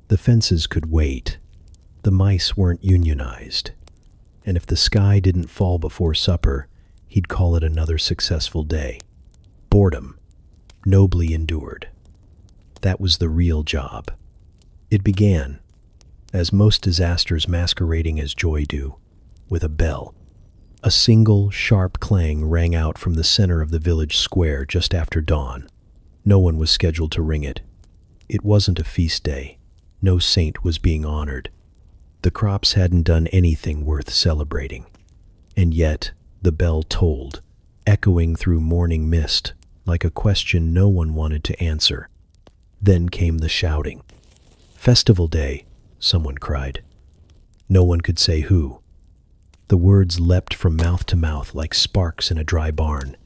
The fences could wait. The mice weren't unionized. and if the sky didn't fall before supper, he'd call it another successful day. Boredom, nobly endured. That was the real job. It began, as most disasters masquerading as joy do, with a bell. A single, sharp clang rang out from the center of the village square just after dawn. No one was scheduled to ring it. It wasn't a feast day. No saint was being honored. The crops hadn't done anything worth celebrating. And yet, the bell tolled, echoing through morning mist, like a question no one wanted to answer. Then came the shouting. "Festival day," someone cried. No one could say who. The words leapt from mouth to mouth like sparks in a dry barn.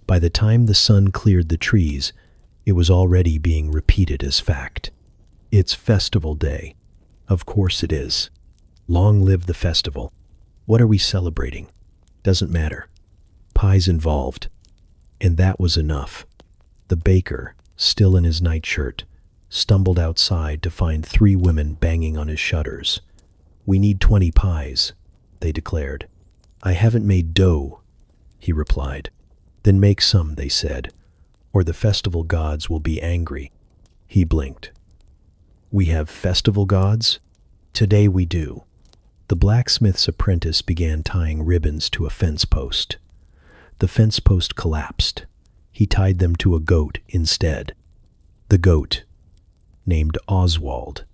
By the time the sun cleared the trees, it was already being repeated as fact. It's festival day. Of course it is. Long live the festival. What are we celebrating? Doesn't matter. Pie's involved. And that was enough. The baker, still in his nightshirt, stumbled outside to find 3 women banging on his shutters. "We need 20 pies," they declared. "I haven't made dough," he replied. "Then make some," they said, "or the festival gods will be angry." He blinked. "We have festival gods? Today we do." The blacksmith's apprentice began tying ribbons to a fence post. The fence post collapsed. He tied them to a goat instead. The goat, named Oswald,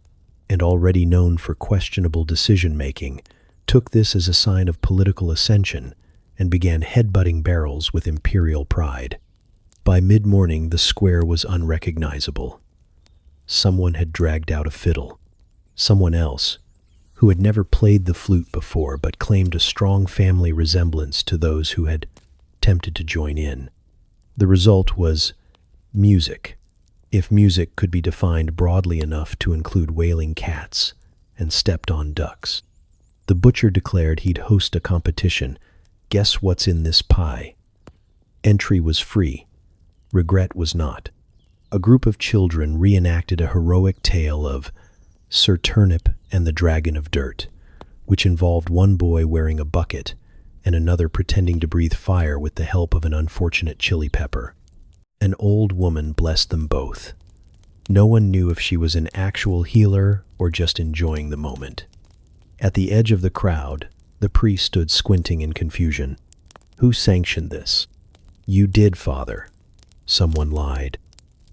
and already known for questionable decision-making, took this as a sign of political ascension and began headbutting barrels with imperial pride. By mid-morning, the square was unrecognizable. Someone had dragged out a fiddle. Someone else, who had never played the flute before but claimed a strong family resemblance to those who had tempted to join in. The result was music, if music could be defined broadly enough to include wailing cats and stepped-on ducks. The butcher declared he'd host a competition. Guess what's in this pie? Entry was free. Regret was not. A group of children reenacted a heroic tale of Sir Turnip and the Dragon of Dirt, which involved one boy wearing a bucket and another pretending to breathe fire with the help of an unfortunate chili pepper. An old woman blessed them both. No one knew if she was an actual healer or just enjoying the moment. At the edge of the crowd, the priest stood squinting in confusion. "Who sanctioned this?" "You did, Father." Someone lied.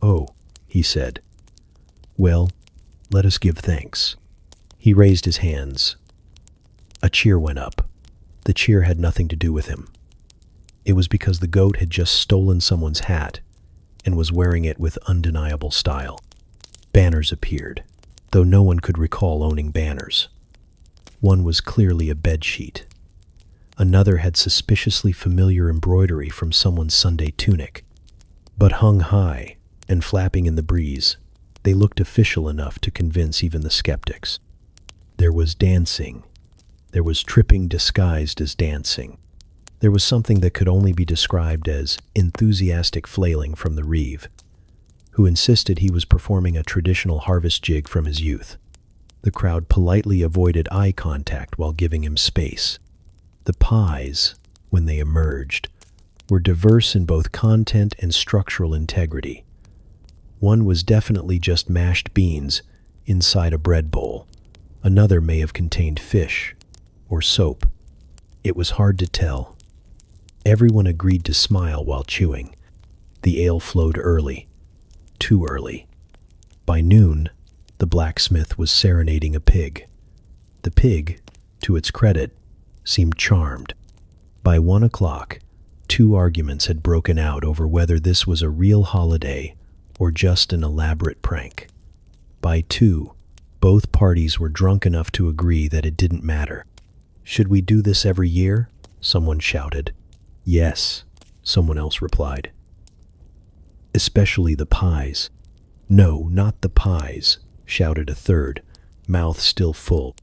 "Oh," he said. "Well, let us give thanks." He raised his hands. A cheer went up. The cheer had nothing to do with him. It was because the goat had just stolen someone's hat and was wearing it with undeniable style. Banners appeared, though no one could recall owning banners. One was clearly a bedsheet. Another had suspiciously familiar embroidery from someone's Sunday tunic. But hung high and flapping in the breeze, they looked official enough to convince even the skeptics. There was dancing. There was tripping disguised as dancing. There was something that could only be described as enthusiastic flailing from the reeve, who insisted he was performing a traditional harvest jig from his youth. The crowd politely avoided eye contact while giving him space. The pies, when they emerged, were diverse in both content and structural integrity. One was definitely just mashed beans inside a bread bowl. Another may have contained fish or soap. It was hard to tell. Everyone agreed to smile while chewing. The ale flowed early, too early. By noon, the blacksmith was serenading a pig. The pig, to its credit, seemed charmed. By 1 o'clock, 2 arguments had broken out over whether this was a real holiday or just an elaborate prank. By 2, both parties were drunk enough to agree that it didn't matter. "Should we do this every year?" someone shouted. "Yes," someone else replied. "Especially the pies." "No, not the pies," shouted a third, mouth still full.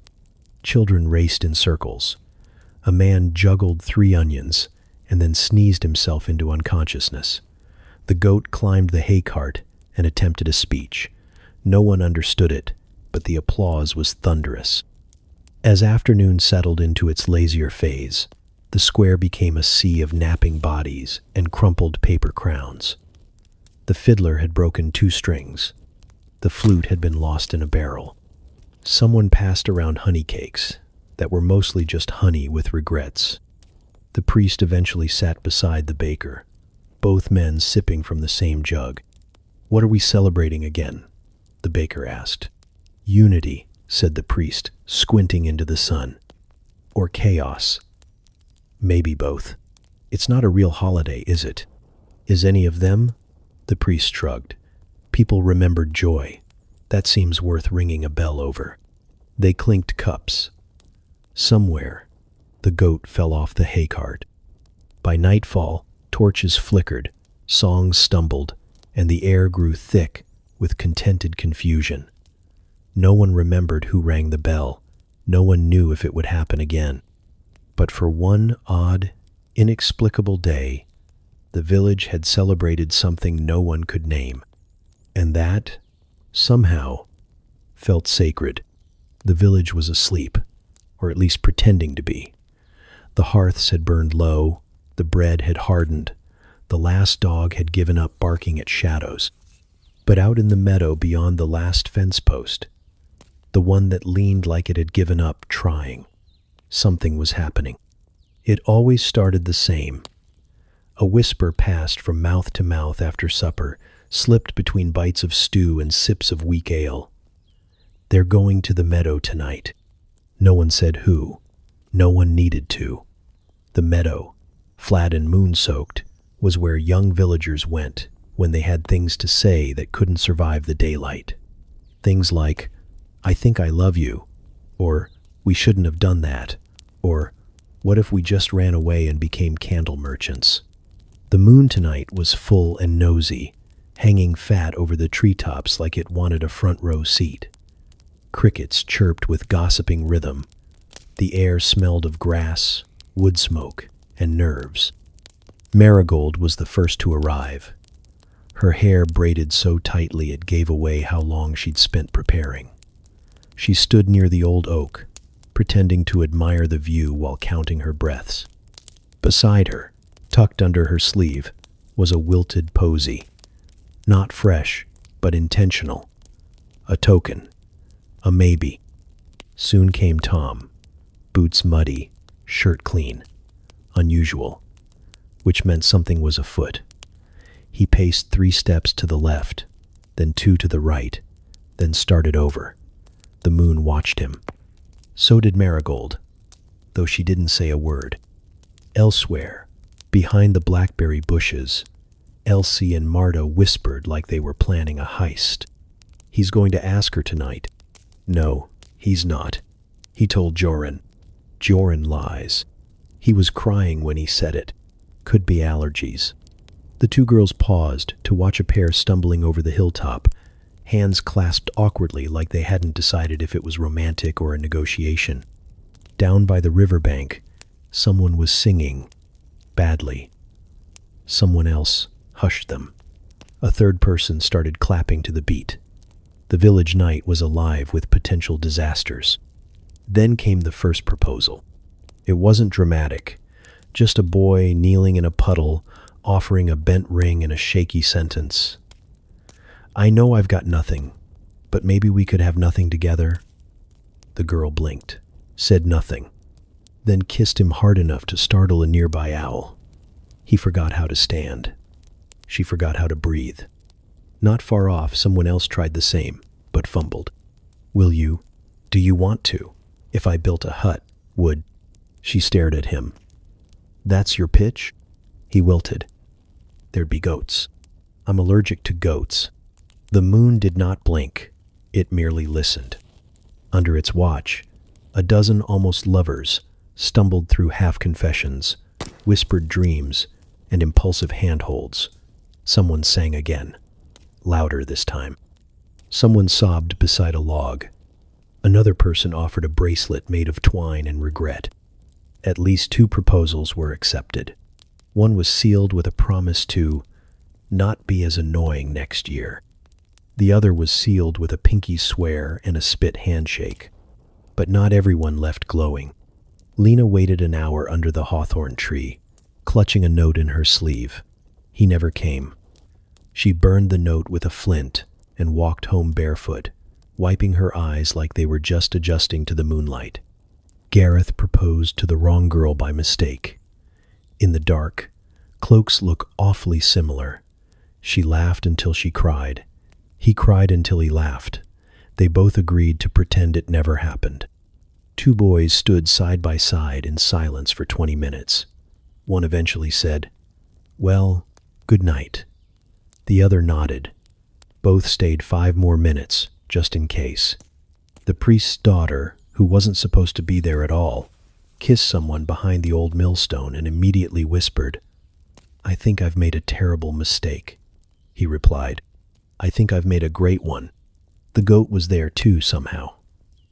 Children raced in circles. A man juggled 3 onions and then sneezed himself into unconsciousness. The goat climbed the hay cart and attempted a speech. No one understood it, but the applause was thunderous. As afternoon settled into its lazier phase, the square became a sea of napping bodies and crumpled paper crowns. The fiddler had broken 2 strings. The flute had been lost in a barrel. Someone passed around honey cakes that were mostly just honey with regrets. The priest eventually sat beside the baker, both men sipping from the same jug. "What are we celebrating again?" the baker asked. "Unity," said the priest, squinting into the sun. "Or chaos?" "Maybe both. It's not a real holiday, is it?" "Is any of them?" The priest shrugged. "People remembered joy. That seems worth ringing a bell over." They clinked cups. Somewhere, the goat fell off the hay cart. By nightfall, torches flickered, songs stumbled, and the air grew thick with contented confusion. No one remembered who rang the bell. No one knew if it would happen again. But for one odd, inexplicable day, the village had celebrated something no one could name. And that, somehow, felt sacred. The village was asleep, or at least pretending to be. The hearths had burned low, the bread had hardened, the last dog had given up barking at shadows. But out in the meadow beyond the last fence post, the one that leaned like it had given up trying, something was happening. It always started the same. A whisper passed from mouth to mouth after supper, slipped between bites of stew and sips of weak ale. "They're going to the meadow tonight." No one said who. No one needed to. The meadow, flat and moon-soaked, was where young villagers went when they had things to say that couldn't survive the daylight. Things like, "I think I love you," or "We shouldn't have done that," or "What if we just ran away and became candle merchants?" The moon tonight was full and nosy, hanging fat over the treetops like it wanted a front row seat. Crickets chirped with gossiping rhythm. The air smelled of grass, wood smoke, and nerves. Marigold was the first to arrive. Her hair braided so tightly it gave away how long she'd spent preparing. She stood near the old oak, pretending to admire the view while counting her breaths. Beside her, tucked under her sleeve, was a wilted posy. Not fresh, but intentional. A token. A maybe. Soon came Tom, boots muddy, shirt clean. Unusual, which meant something was afoot. He paced 3 steps to the left, then 2 to the right, then started over. The moon watched him. So did Marigold, though she didn't say a word. Elsewhere, behind the blackberry bushes, Elsie and Marta whispered like they were planning a heist. "He's going to ask her tonight." "No, he's not," he told Joran. Joran lies. He was crying when he said it. Could be allergies. The 2 girls paused to watch a pair stumbling over the hilltop, hands clasped awkwardly like they hadn't decided if it was romantic or a negotiation. Down by the riverbank, someone was singing, badly. Someone else hushed them. A 3rd person started clapping to the beat. The village night was alive with potential disasters. Then came the first proposal. It wasn't dramatic, just a boy kneeling in a puddle, offering a bent ring and a shaky sentence. "I know I've got nothing, but maybe we could have nothing together." The girl blinked, said nothing, then kissed him hard enough to startle a nearby owl. He forgot how to stand. She forgot how to breathe. Not far off, someone else tried the same, but fumbled. Do you want to? If I built a hut, would?" She stared at him. "That's your pitch?" He wilted. "There'd be goats." "I'm allergic to goats." The moon did not blink. It merely listened. Under its watch, a dozen almost lovers stumbled through half-confessions, whispered dreams, and impulsive handholds. Someone sang again. Louder this time. Someone sobbed beside a log. Another person offered a bracelet made of twine and regret. At least 2 proposals were accepted. One was sealed with a promise to not be as annoying next year. The other was sealed with a pinky swear and a spit handshake. But not everyone left glowing. Lena waited an hour under the hawthorn tree, clutching a note in her sleeve. He never came. She burned the note with a flint and walked home barefoot, wiping her eyes like they were just adjusting to the moonlight. Gareth proposed to the wrong girl by mistake. In the dark, cloaks look awfully similar. She laughed until she cried. He cried until he laughed. They both agreed to pretend it never happened. Two boys stood side by side in silence for 20 minutes. One eventually said, "Well, good night." The other nodded. Both stayed 5 more minutes, just in case. The priest's daughter, who wasn't supposed to be there at all, kissed someone behind the old millstone and immediately whispered, "I think I've made a terrible mistake." He replied, "I think I've made a great one." The goat was there too somehow,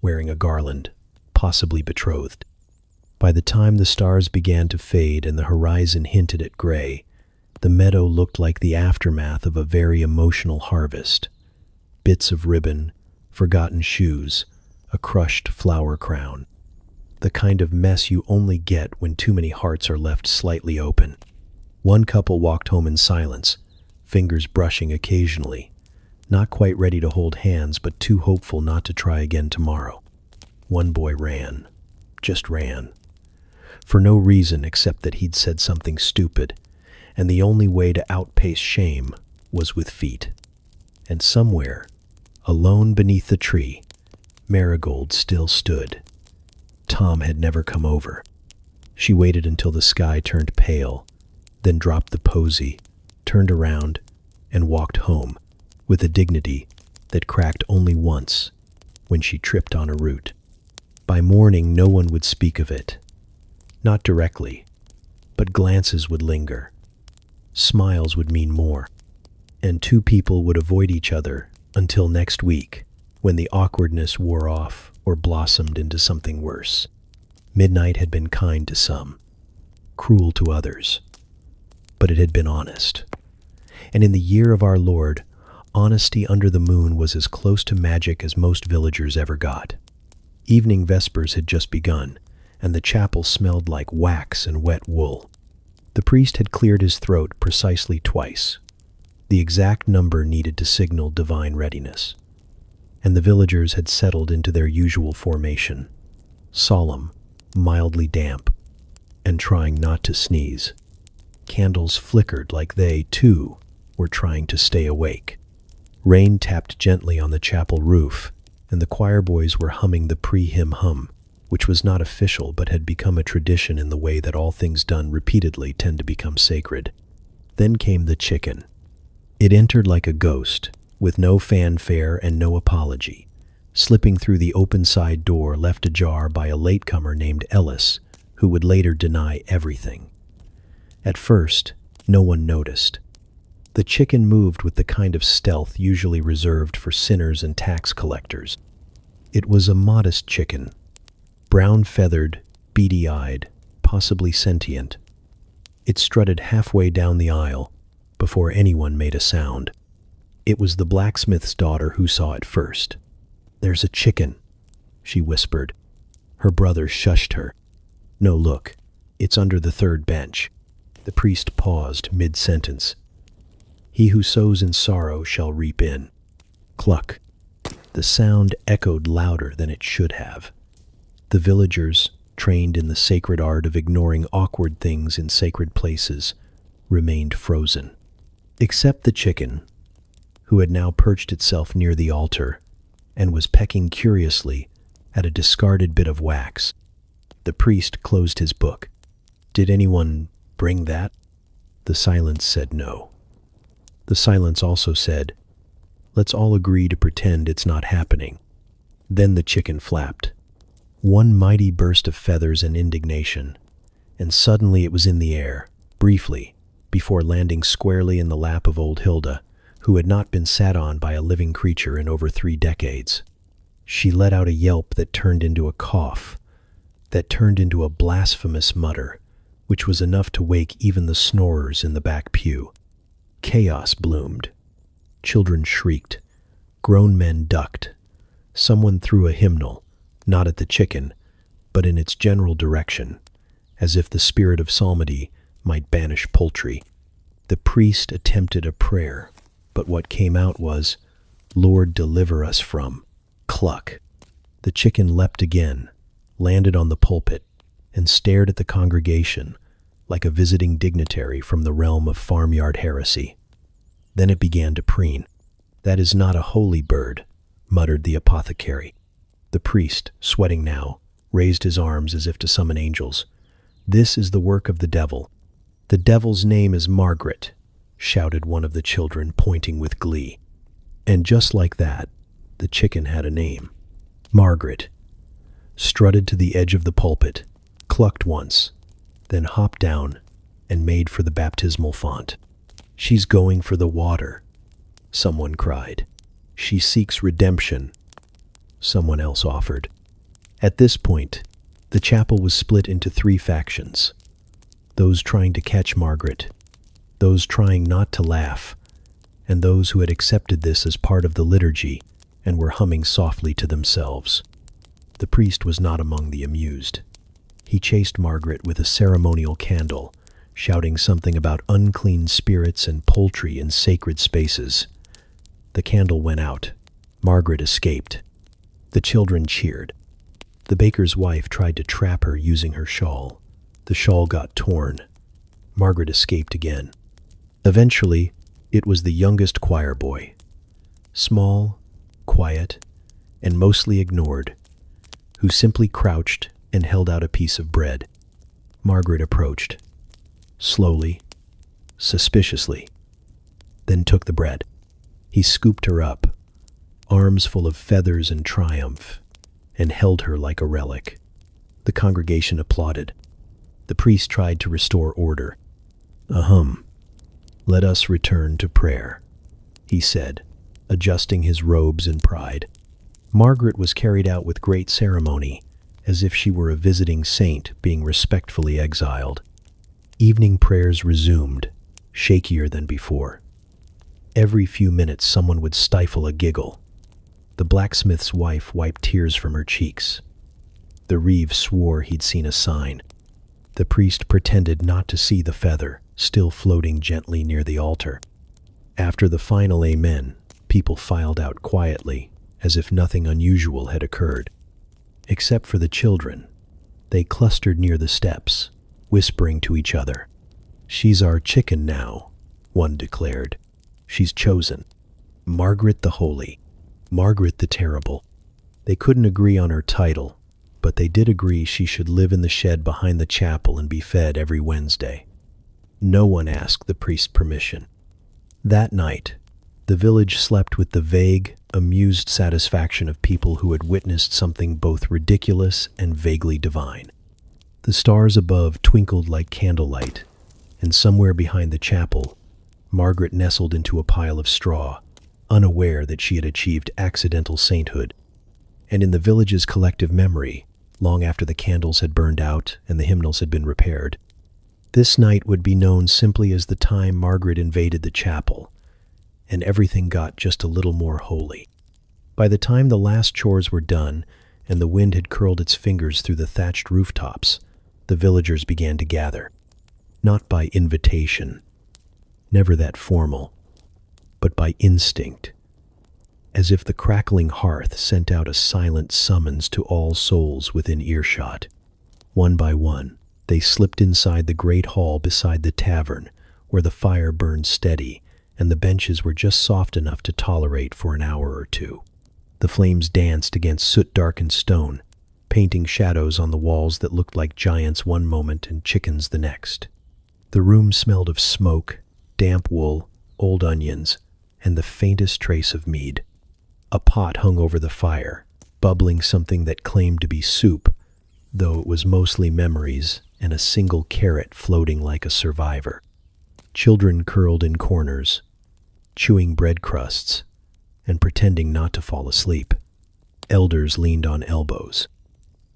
wearing a garland, possibly betrothed. By the time the stars began to fade and the horizon hinted at gray, the meadow looked like the aftermath of a very emotional harvest. Bits of ribbon, forgotten shoes, a crushed flower crown. The kind of mess you only get when too many hearts are left slightly open. One couple walked home in silence, fingers brushing occasionally, not quite ready to hold hands but too hopeful not to try again tomorrow. One boy ran, just ran, for no reason except that he'd said something stupid, and the only way to outpace shame was with feet. And somewhere, alone beneath the tree, Marigold still stood. Tom had never come over. She waited until the sky turned pale, then dropped the posy, turned around, and walked home with a dignity that cracked only once when she tripped on a root. By morning, no one would speak of it. Not directly, but glances would linger. Smiles would mean more, and two people would avoid each other until next week, when the awkwardness wore off or blossomed into something worse. Midnight had been kind to some, cruel to others, but it had been honest. And in the year of our Lord, honesty under the moon was as close to magic as most villagers ever got. Evening vespers had just begun, and the chapel smelled like wax and wet wool. The priest had cleared his throat precisely twice, the exact number needed to signal divine readiness. And the villagers had settled into their usual formation, solemn, mildly damp, and trying not to sneeze. Candles flickered like they, too, were trying to stay awake. Rain tapped gently on the chapel roof, and the choir boys were humming the pre-hymn hum, which was not official but had become a tradition in the way that all things done repeatedly tend to become sacred. Then came the chicken. It entered like a ghost, with no fanfare and no apology, slipping through the open side door left ajar by a latecomer named Ellis, who would later deny everything. At first, no one noticed. The chicken moved with the kind of stealth usually reserved for sinners and tax collectors. It was a modest chicken, brown-feathered, beady-eyed, possibly sentient. It strutted halfway down the aisle before anyone made a sound. It was the blacksmith's daughter who saw it first. "There's a chicken," she whispered. Her brother shushed her. "No, look, it's under the third bench." The priest paused mid-sentence. "He who sows in sorrow shall reap in." Cluck. The sound echoed louder than it should have. The villagers, trained in the sacred art of ignoring awkward things in sacred places, remained frozen. Except the chicken, who had now perched itself near the altar and was pecking curiously at a discarded bit of wax. The priest closed his book. "Did anyone bring that?" The silence said no. The silence also said, "Let's all agree to pretend it's not happening." Then the chicken flapped. One mighty burst of feathers and indignation, and suddenly it was in the air, briefly, before landing squarely in the lap of old Hilda, who had not been sat on by a living creature in over 3 decades. She let out a yelp that turned into a cough, that turned into a blasphemous mutter, which was enough to wake even the snorers in the back pew. Chaos bloomed. Children shrieked. Grown men ducked. Someone threw a hymnal, not at the chicken, but in its general direction, as if the spirit of psalmody might banish poultry. The priest attempted a prayer, but what came out was, "Lord, deliver us from." Cluck. The chicken leapt again, landed on the pulpit, and stared at the congregation like a visiting dignitary from the realm of farmyard heresy. Then it began to preen. "That is not a holy bird," muttered the apothecary. The priest, sweating now, raised his arms as if to summon angels. "This is the work of the devil. The devil's name is Margaret," shouted one of the children, pointing with glee. And just like that, the chicken had a name. Margaret. Strutted to the edge of the pulpit, clucked once, then hopped down and made for the baptismal font. "She's going for the water," someone cried. "She seeks redemption," someone else offered. At this point, the chapel was split into 3 factions. Those trying to catch Margaret, those trying not to laugh, and those who had accepted this as part of the liturgy and were humming softly to themselves. The priest was not among the amused. He chased Margaret with a ceremonial candle, shouting something about unclean spirits and poultry in sacred spaces. The candle went out. Margaret escaped. The children cheered. The baker's wife tried to trap her using her shawl. The shawl got torn. Margaret escaped again. Eventually, it was the youngest choir boy. Small, quiet, and mostly ignored, who simply crouched and held out a piece of bread. Margaret approached, slowly, suspiciously, then took the bread. He scooped her up, arms full of feathers and triumph, and held her like a relic. The congregation applauded. The priest tried to restore order. "Ahem. Let us return to prayer," he said, adjusting his robes in pride. Margaret was carried out with great ceremony, as if she were a visiting saint being respectfully exiled. Evening prayers resumed, shakier than before. Every few minutes someone would stifle a giggle. The blacksmith's wife wiped tears from her cheeks. The reeve swore he'd seen a sign. The priest pretended not to see the feather, still floating gently near the altar. After the final amen, people filed out quietly, as if nothing unusual had occurred. Except for the children. They clustered near the steps, whispering to each other. "She's our chicken now," one declared. "She's chosen. Margaret the Holy. Margaret the Terrible." They couldn't agree on her title, but they did agree she should live in the shed behind the chapel and be fed every Wednesday. No one asked the priest permission. That night, the village slept with the vague, amused satisfaction of people who had witnessed something both ridiculous and vaguely divine. The stars above twinkled like candlelight, and somewhere behind the chapel, Margaret nestled into a pile of straw, unaware that she had achieved accidental sainthood. And in the village's collective memory, long after the candles had burned out and the hymnals had been repaired, this night would be known simply as the time Margaret invaded the chapel, and everything got just a little more holy. By the time the last chores were done and the wind had curled its fingers through the thatched rooftops, the villagers began to gather. Not by invitation, never that formal, but by instinct, as if the crackling hearth sent out a silent summons to all souls within earshot. One by one, they slipped inside the great hall beside the tavern, where the fire burned steady and the benches were just soft enough to tolerate for an hour or two. The flames danced against soot-darkened stone, painting shadows on the walls that looked like giants one moment and chickens the next. The room smelled of smoke, damp wool, old onions, and the faintest trace of mead. A pot hung over the fire, bubbling something that claimed to be soup, though it was mostly memories and a single carrot floating like a survivor. Children curled in corners, chewing bread crusts and pretending not to fall asleep. Elders leaned on elbows.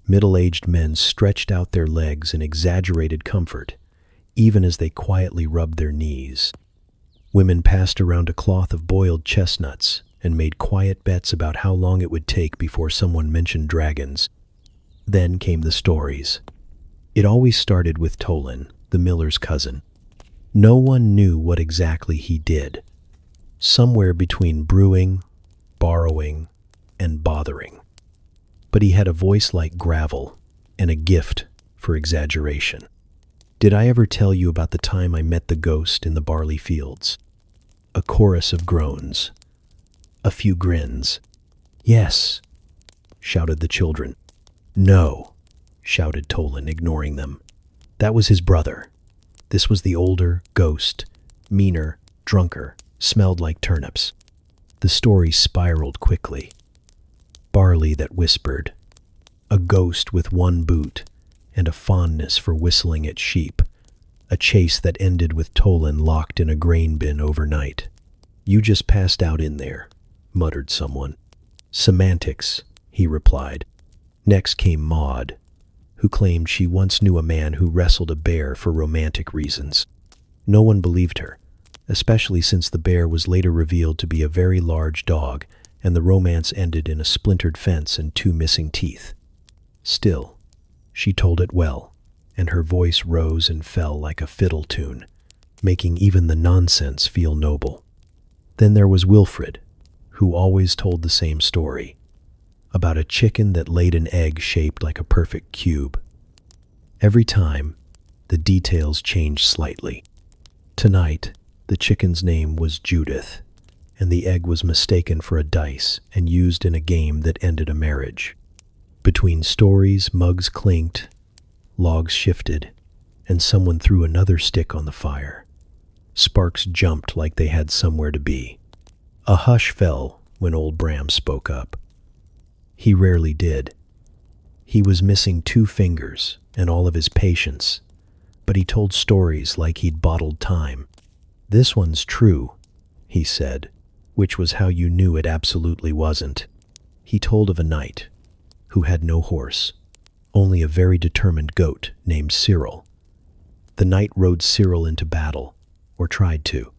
Middle-aged men stretched out their legs in exaggerated comfort, even as they quietly rubbed their knees. Women passed around a cloth of boiled chestnuts and made quiet bets about how long it would take before someone mentioned dragons. Then came the stories. It always started with Tolan, the miller's cousin. No one knew what exactly he did. Somewhere between brewing, borrowing, and bothering. But he had a voice like gravel and a gift for exaggeration. Did I ever tell you about the time I met the ghost in the barley fields? A chorus of groans. A few grins. Yes, shouted the children. No, shouted Tolan, ignoring them. That was his brother. This was the older ghost, meaner, drunker, smelled like turnips. The story spiraled quickly. Barley that whispered. A ghost with one boot and a fondness for whistling at sheep. A chase that ended with Tolan locked in a grain bin overnight. You just passed out in there, muttered someone. Semantics, he replied. Next came Maud, who claimed she once knew a man who wrestled a bear for romantic reasons. No one believed her, especially since the bear was later revealed to be a very large dog, and the romance ended in a splintered fence and 2 missing teeth. Still, she told it well, and her voice rose and fell like a fiddle tune, making even the nonsense feel noble. Then there was Wilfred, who always told the same story, about a chicken that laid an egg shaped like a perfect cube. Every time, the details changed slightly. Tonight, the chicken's name was Judith, and the egg was mistaken for a dice and used in a game that ended a marriage. Between stories, mugs clinked, logs shifted, and someone threw another stick on the fire. Sparks jumped like they had somewhere to be. A hush fell when old Bram spoke up. He rarely did. He was missing 2 fingers and all of his patience, but he told stories like he'd bottled time. This one's true, he said, which was how you knew it absolutely wasn't. He told of a knight who had no horse, only a very determined goat named Cyril. The knight rode Cyril into battle, or tried to,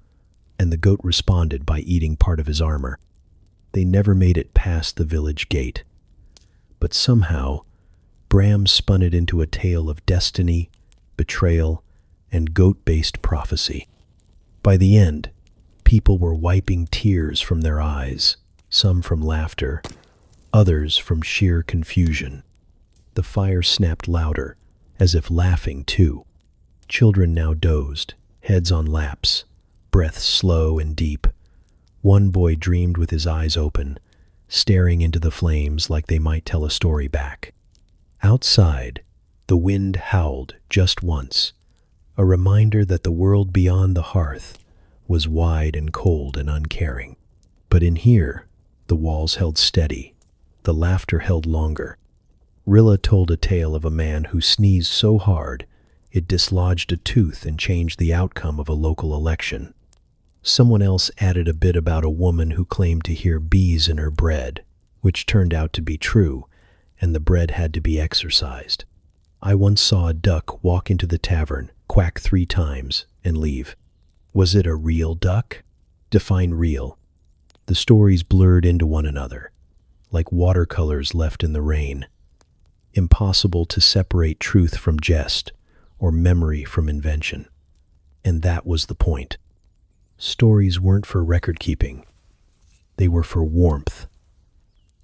and the goat responded by eating part of his armor. They never made it past the village gate. But somehow, Bram spun it into a tale of destiny, betrayal, and goat-based prophecy. By the end, people were wiping tears from their eyes, some from laughter, others from sheer confusion. The fire snapped louder, as if laughing too. Children now dozed, heads on laps, breaths slow and deep. One boy dreamed with his eyes open, staring into the flames like they might tell a story back. Outside, the wind howled just once, a reminder that the world beyond the hearth was wide and cold and uncaring. But in here, the walls held steady, the laughter held longer. Rilla told a tale of a man who sneezed so hard it dislodged a tooth and changed the outcome of a local election. Someone else added a bit about a woman who claimed to hear bees in her bread, which turned out to be true, and the bread had to be exorcised. I once saw a duck walk into the tavern, quack 3 times, and leave. Was it a real duck? Define real. The stories blurred into one another, like watercolors left in the rain. Impossible to separate truth from jest, or memory from invention. And that was the point. Stories weren't for record-keeping. They were for warmth,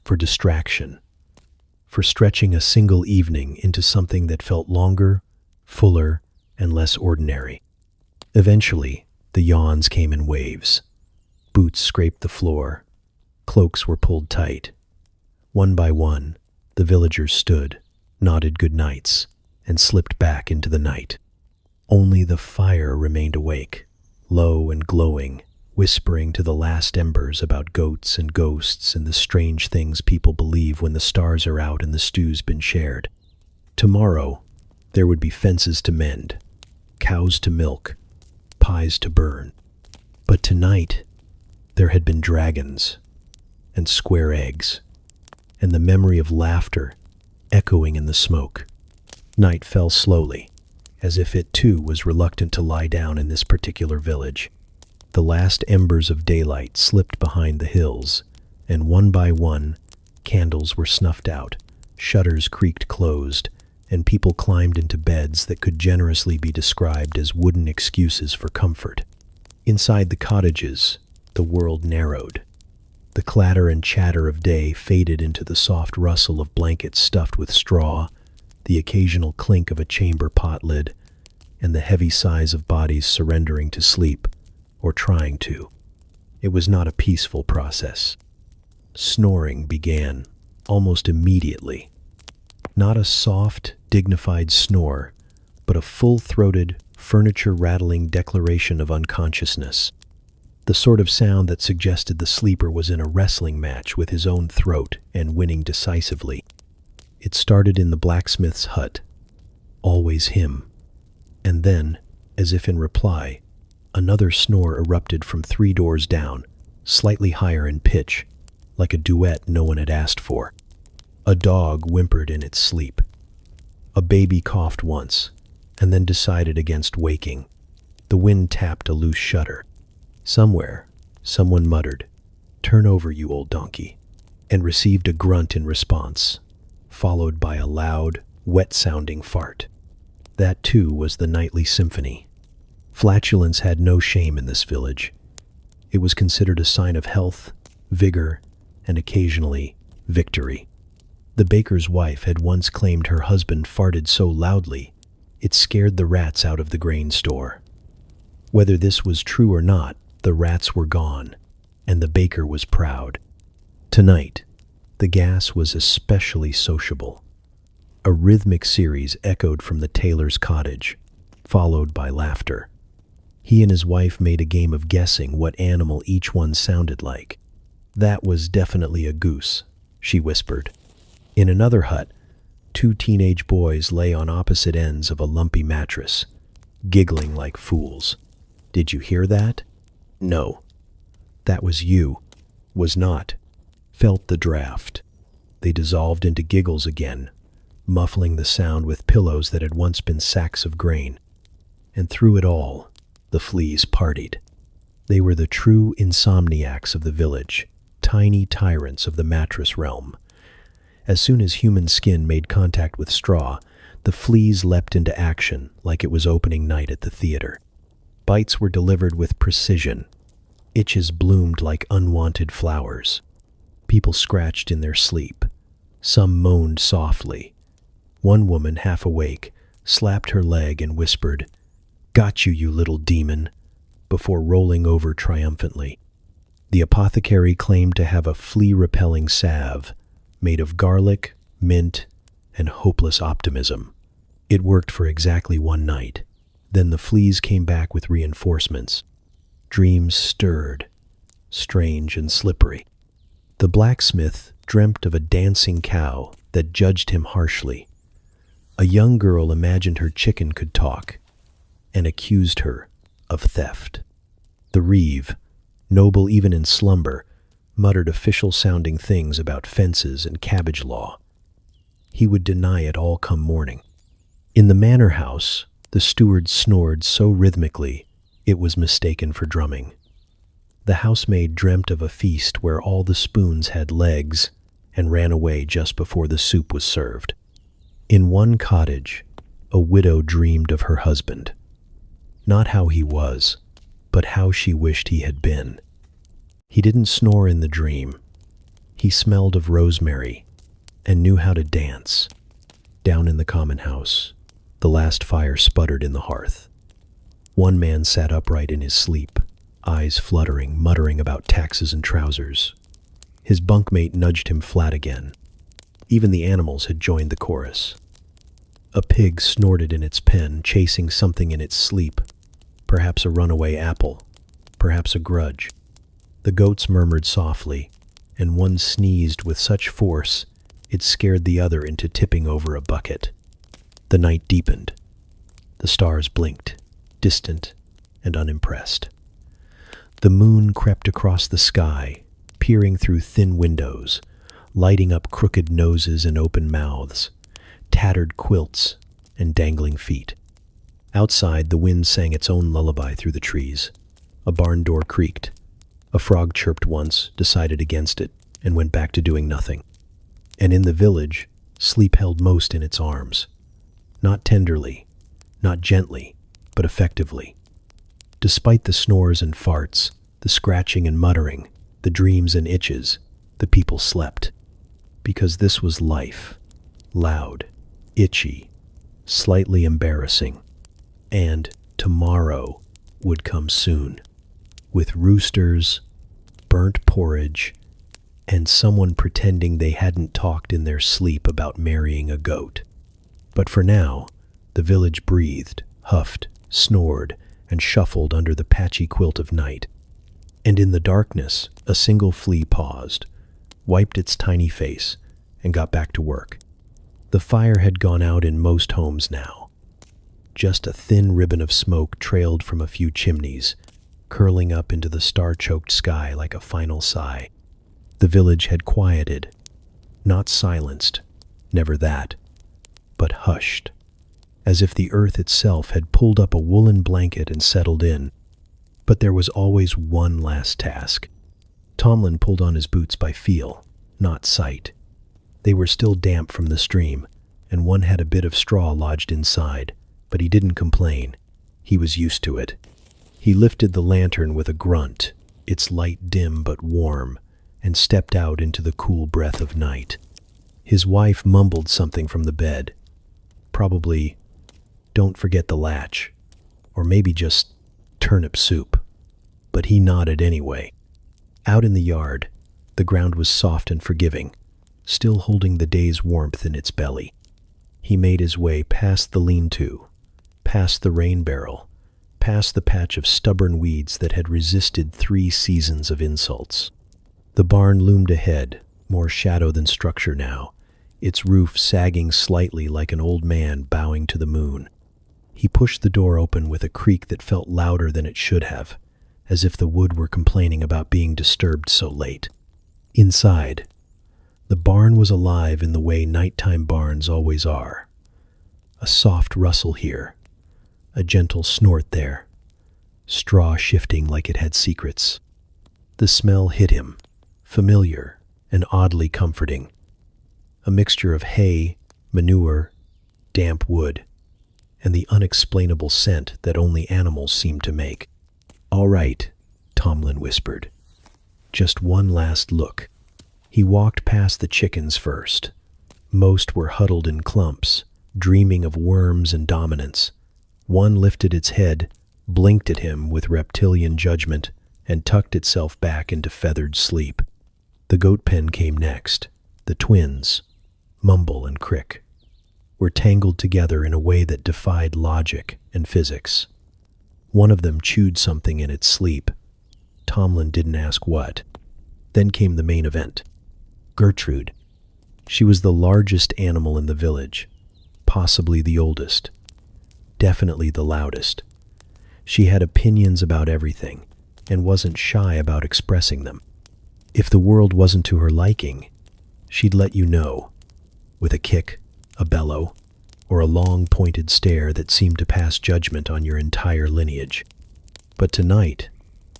for distraction, for stretching a single evening into something that felt longer, fuller, and less ordinary. Eventually, the yawns came in waves. Boots scraped the floor. Cloaks were pulled tight. One by one, the villagers stood, nodded good nights, and slipped back into the night. Only the fire remained awake, low and glowing, whispering to the last embers about goats and ghosts and the strange things people believe when the stars are out and the stew's been shared. Tomorrow, there would be fences to mend, cows to milk, pies to burn. But tonight, there had been dragons and square eggs, and the memory of laughter echoing in the smoke. Night fell slowly, as if it too was reluctant to lie down in this particular village. The last embers of daylight slipped behind the hills, and one by one, candles were snuffed out, Shutters creaked closed, and people climbed into beds that could generously be described as wooden excuses for comfort. Inside the cottages, the world narrowed. The clatter and chatter of day faded into the soft rustle of blankets stuffed with straw, the occasional clink of a chamber pot lid, and the heavy sighs of bodies surrendering to sleep, or trying to. It was not a peaceful process. Snoring began almost immediately. Not a soft, dignified snore, but a full-throated, furniture-rattling declaration of unconsciousness. The sort of sound that suggested the sleeper was in a wrestling match with his own throat and winning decisively. It started in the blacksmith's hut. Always him. And then, as if in reply, another snore erupted from 3 doors down, slightly higher in pitch, like a duet no one had asked for. A dog whimpered in its sleep. A baby coughed once, and then decided against waking. The wind tapped a loose shutter. Somewhere, someone muttered, "Turn over, you old donkey," and received a grunt in response, followed by a loud, wet-sounding fart. That, too, was the nightly symphony. Flatulence had no shame in this village. It was considered a sign of health, vigor, and occasionally, victory. The baker's wife had once claimed her husband farted so loudly, it scared the rats out of the grain store. Whether this was true or not, the rats were gone, and the baker was proud. Tonight, the gas was especially sociable. A rhythmic series echoed from the tailor's cottage, followed by laughter. He and his wife made a game of guessing what animal each one sounded like. "That was definitely a goose," she whispered. In another hut, 2 teenage boys lay on opposite ends of a lumpy mattress, giggling like fools. "Did you hear that?" "No." "That was you." "Was not." Felt the draft. They dissolved into giggles again, muffling the sound with pillows that had once been sacks of grain. And through it all, the fleas partied. They were the true insomniacs of the village, tiny tyrants of the mattress realm. As soon as human skin made contact with straw, the fleas leapt into action like it was opening night at the theater. Bites were delivered with precision. Itches bloomed like unwanted flowers. People scratched in their sleep. Some moaned softly. One woman, half awake, slapped her leg and whispered, "Got you, you little demon," before rolling over triumphantly. The apothecary claimed to have a flea-repelling salve made of garlic, mint, and hopeless optimism. It worked for exactly 1 night. Then the fleas came back with reinforcements. Dreams stirred, strange and slippery. The blacksmith dreamt of a dancing cow that judged him harshly. A young girl imagined her chicken could talk and accused her of theft. The reeve, noble even in slumber, muttered official-sounding things about fences and cabbage law. He would deny it all come morning. In the manor house, the steward snored so rhythmically it was mistaken for drumming. The housemaid dreamt of a feast where all the spoons had legs and ran away just before the soup was served. In one cottage, a widow dreamed of her husband. Not how he was, but how she wished he had been. He didn't snore in the dream. He smelled of rosemary and knew how to dance. Down in the common house, the last fire sputtered in the hearth. One man sat upright in his sleep, eyes fluttering, muttering about taxes and trousers. His bunkmate nudged him flat again. Even the animals had joined the chorus. A pig snorted in its pen, chasing something in its sleep. Perhaps a runaway apple, perhaps a grudge. The goats murmured softly, and one sneezed with such force it scared the other into tipping over a bucket. The night deepened. The stars blinked, distant and unimpressed. The moon crept across the sky, peering through thin windows, lighting up crooked noses and open mouths, tattered quilts and dangling feet. Outside, the wind sang its own lullaby through the trees. A barn door creaked. A frog chirped once, decided against it, and went back to doing nothing. And in the village, Sleep held most in its arms. Not tenderly, not gently, but effectively. Despite the snores and farts, the scratching and muttering, the dreams and itches, the people slept. Because this was life. Loud, itchy, slightly embarrassing. And tomorrow would come soon. With roosters, burnt porridge, and someone pretending they hadn't talked in their sleep about marrying a goat. But for now, the village breathed, huffed, snored, and shuffled under the patchy quilt of night. And in the darkness, a single flea paused, wiped its tiny face, and got back to work. The fire had gone out in most homes now. Just a thin ribbon of smoke trailed from a few chimneys, curling up into the star-choked sky like a final sigh. The village had quieted, not silenced, never that, but hushed, as if the earth itself had pulled up a woolen blanket and settled in. But there was always one last task. Tomlin pulled on his boots by feel, not sight. They were still damp from the stream, and one had a bit of straw lodged inside, but he didn't complain. He was used to it. He lifted the lantern with a grunt, its light dim but warm, and stepped out into the cool breath of night. His wife mumbled something from the bed. Probably, "Don't forget the latch," or maybe just turnip soup. But he nodded anyway. Out in the yard, the ground was soft and forgiving, still holding the day's warmth in its belly. He made his way past the lean-to, past the rain barrel, past the patch of stubborn weeds that had resisted 3 seasons of insults. The barn loomed ahead, more shadow than structure now, its roof sagging slightly like an old man bowing to the moon. He pushed the door open with a creak that felt louder than it should have, as if the wood were complaining about being disturbed so late. Inside, the barn was alive in the way nighttime barns always are. A soft rustle here, a gentle snort there, straw shifting like it had secrets. The smell hit him, familiar and oddly comforting. A mixture of hay, manure, damp wood, and the unexplainable scent that only animals seem to make. "All right," Tomlin whispered. "Just one last look." He walked past the chickens first. Most were huddled in clumps, dreaming of worms and dominance. One lifted its head, blinked at him with reptilian judgment, and tucked itself back into feathered sleep. The goat pen came next. The twins, Mumble and Crick, were tangled together in a way that defied logic and physics. One of them chewed something in its sleep. Tomlin didn't ask what. Then came the main event. Gertrude. She was the largest animal in the village, possibly the oldest, definitely the loudest. She had opinions about everything, and wasn't shy about expressing them. If the world wasn't to her liking, she'd let you know, with a kick, a bellow, or a long pointed stare that seemed to pass judgment on your entire lineage. But tonight,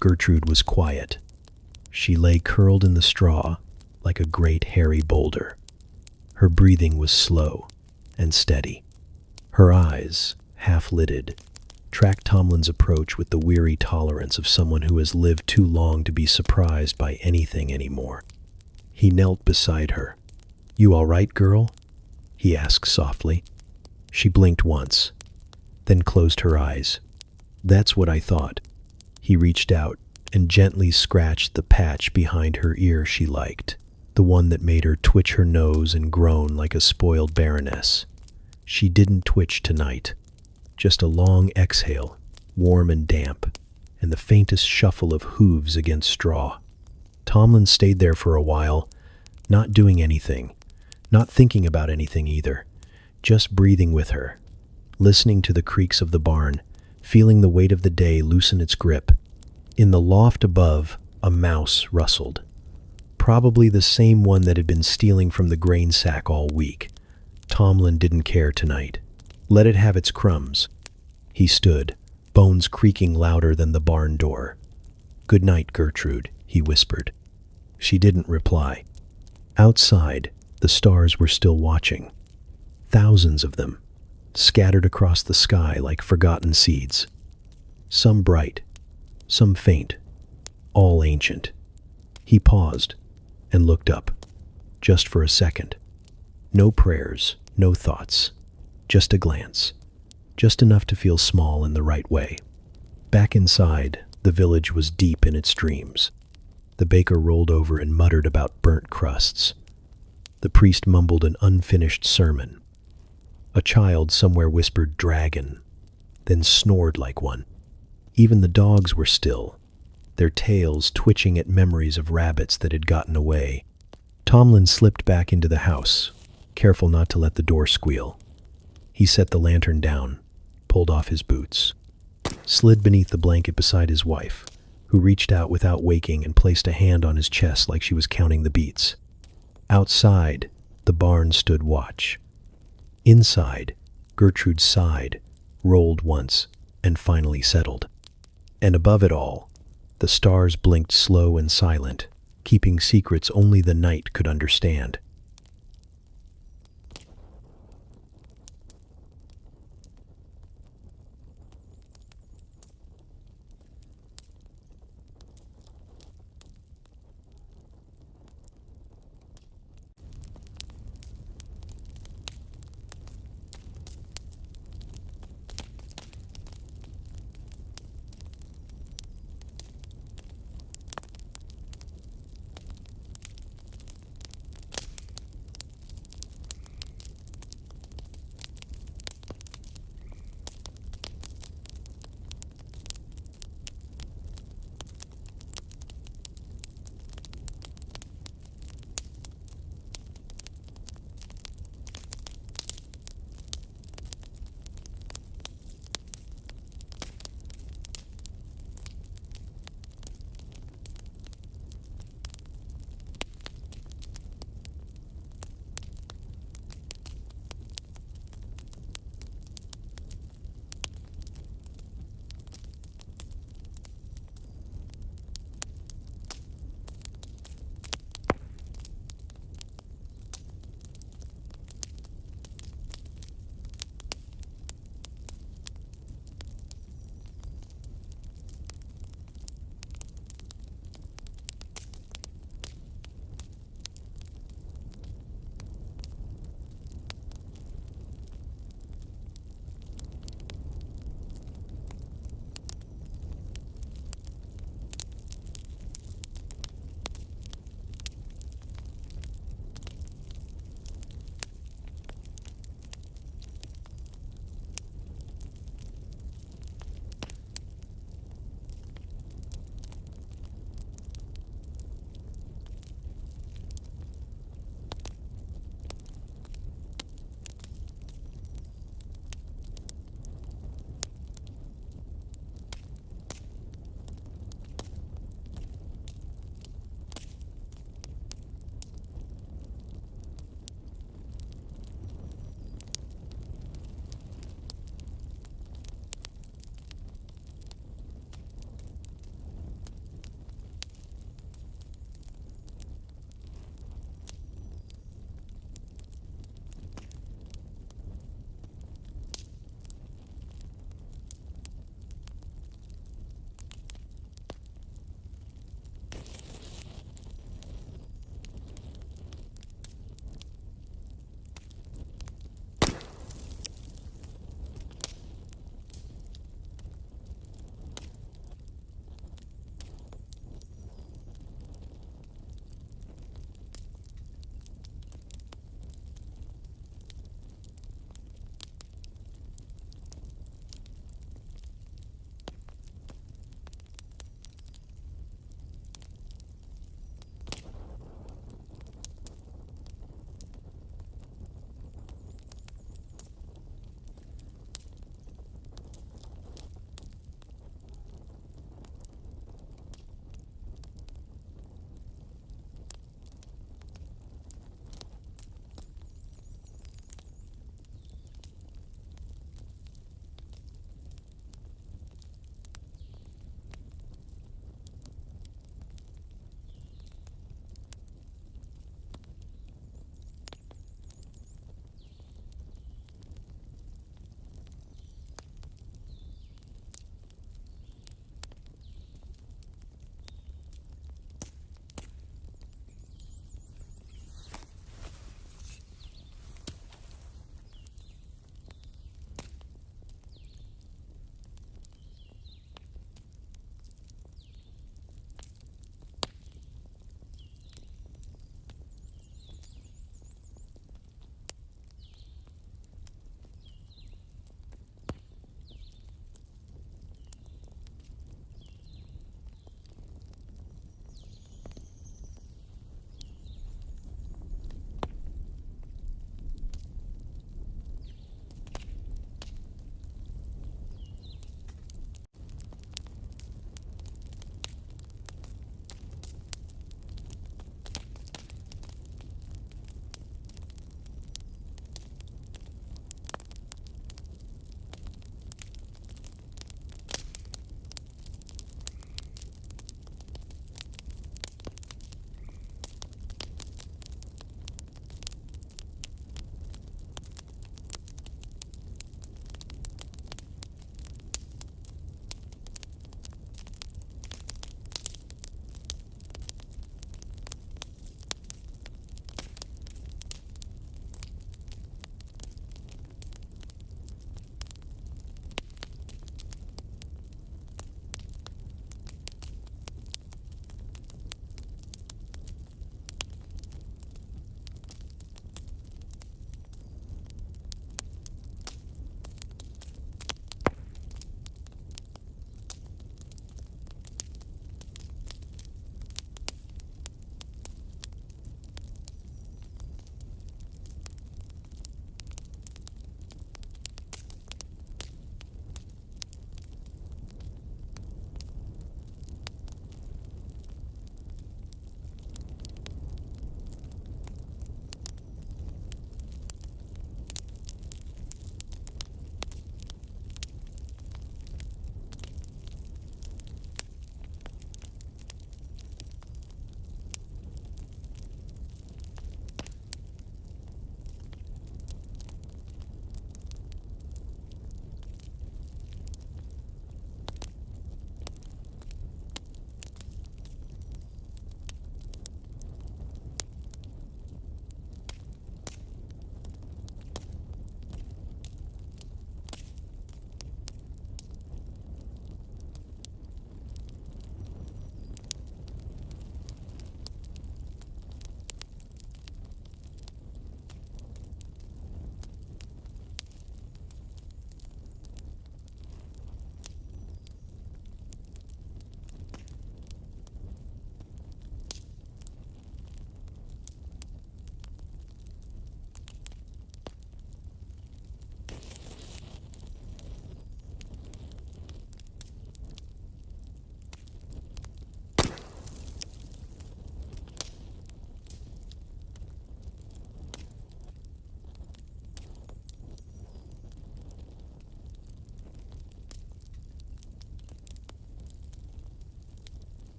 Gertrude was quiet. She lay curled in the straw like a great hairy boulder. Her breathing was slow and steady. Her eyes, half-lidded, tracked Tomlin's approach with the weary tolerance of someone who has lived too long to be surprised by anything anymore. He knelt beside her. "You all right, girl?" he asked softly. She blinked once, then closed her eyes. "That's what I thought." He reached out and gently scratched the patch behind her ear she liked, the one that made her twitch her nose and groan like a spoiled baroness. She didn't twitch tonight. Just a long exhale, warm and damp, and the faintest shuffle of hooves against straw. Tomlin stayed there for a while, not doing anything, not thinking about anything either, just breathing with her, listening to the creaks of the barn, feeling the weight of the day loosen its grip. In the loft above, a mouse rustled. Probably the same one that had been stealing from the grain sack all week. Tomlin didn't care tonight. Let it have its crumbs. He stood, bones creaking louder than the barn door. "Good night, Gertrude," he whispered. She didn't reply. Outside, The stars were still watching. Thousands of them, scattered across the sky like forgotten seeds. Some bright, some faint, all ancient. He paused and looked up, just for a second. No prayers, no thoughts, just a glance, just enough to feel small in the right way. Back inside, the village was deep in its dreams. The baker rolled over and muttered about burnt crusts. The priest mumbled an unfinished sermon. A child somewhere whispered dragon, then snored like one. Even the dogs were still, their tails twitching at memories of rabbits that had gotten away. Tomlin slipped back into the house, careful not to let the door squeal. He set the lantern down, pulled off his boots, slid beneath the blanket beside his wife, who reached out without waking and placed a hand on his chest like she was counting the beats. Outside, the barn stood watch. Inside, Gertrude sighed, rolled once, and finally settled. And above it all, the stars blinked slow and silent, keeping secrets only the night could understand.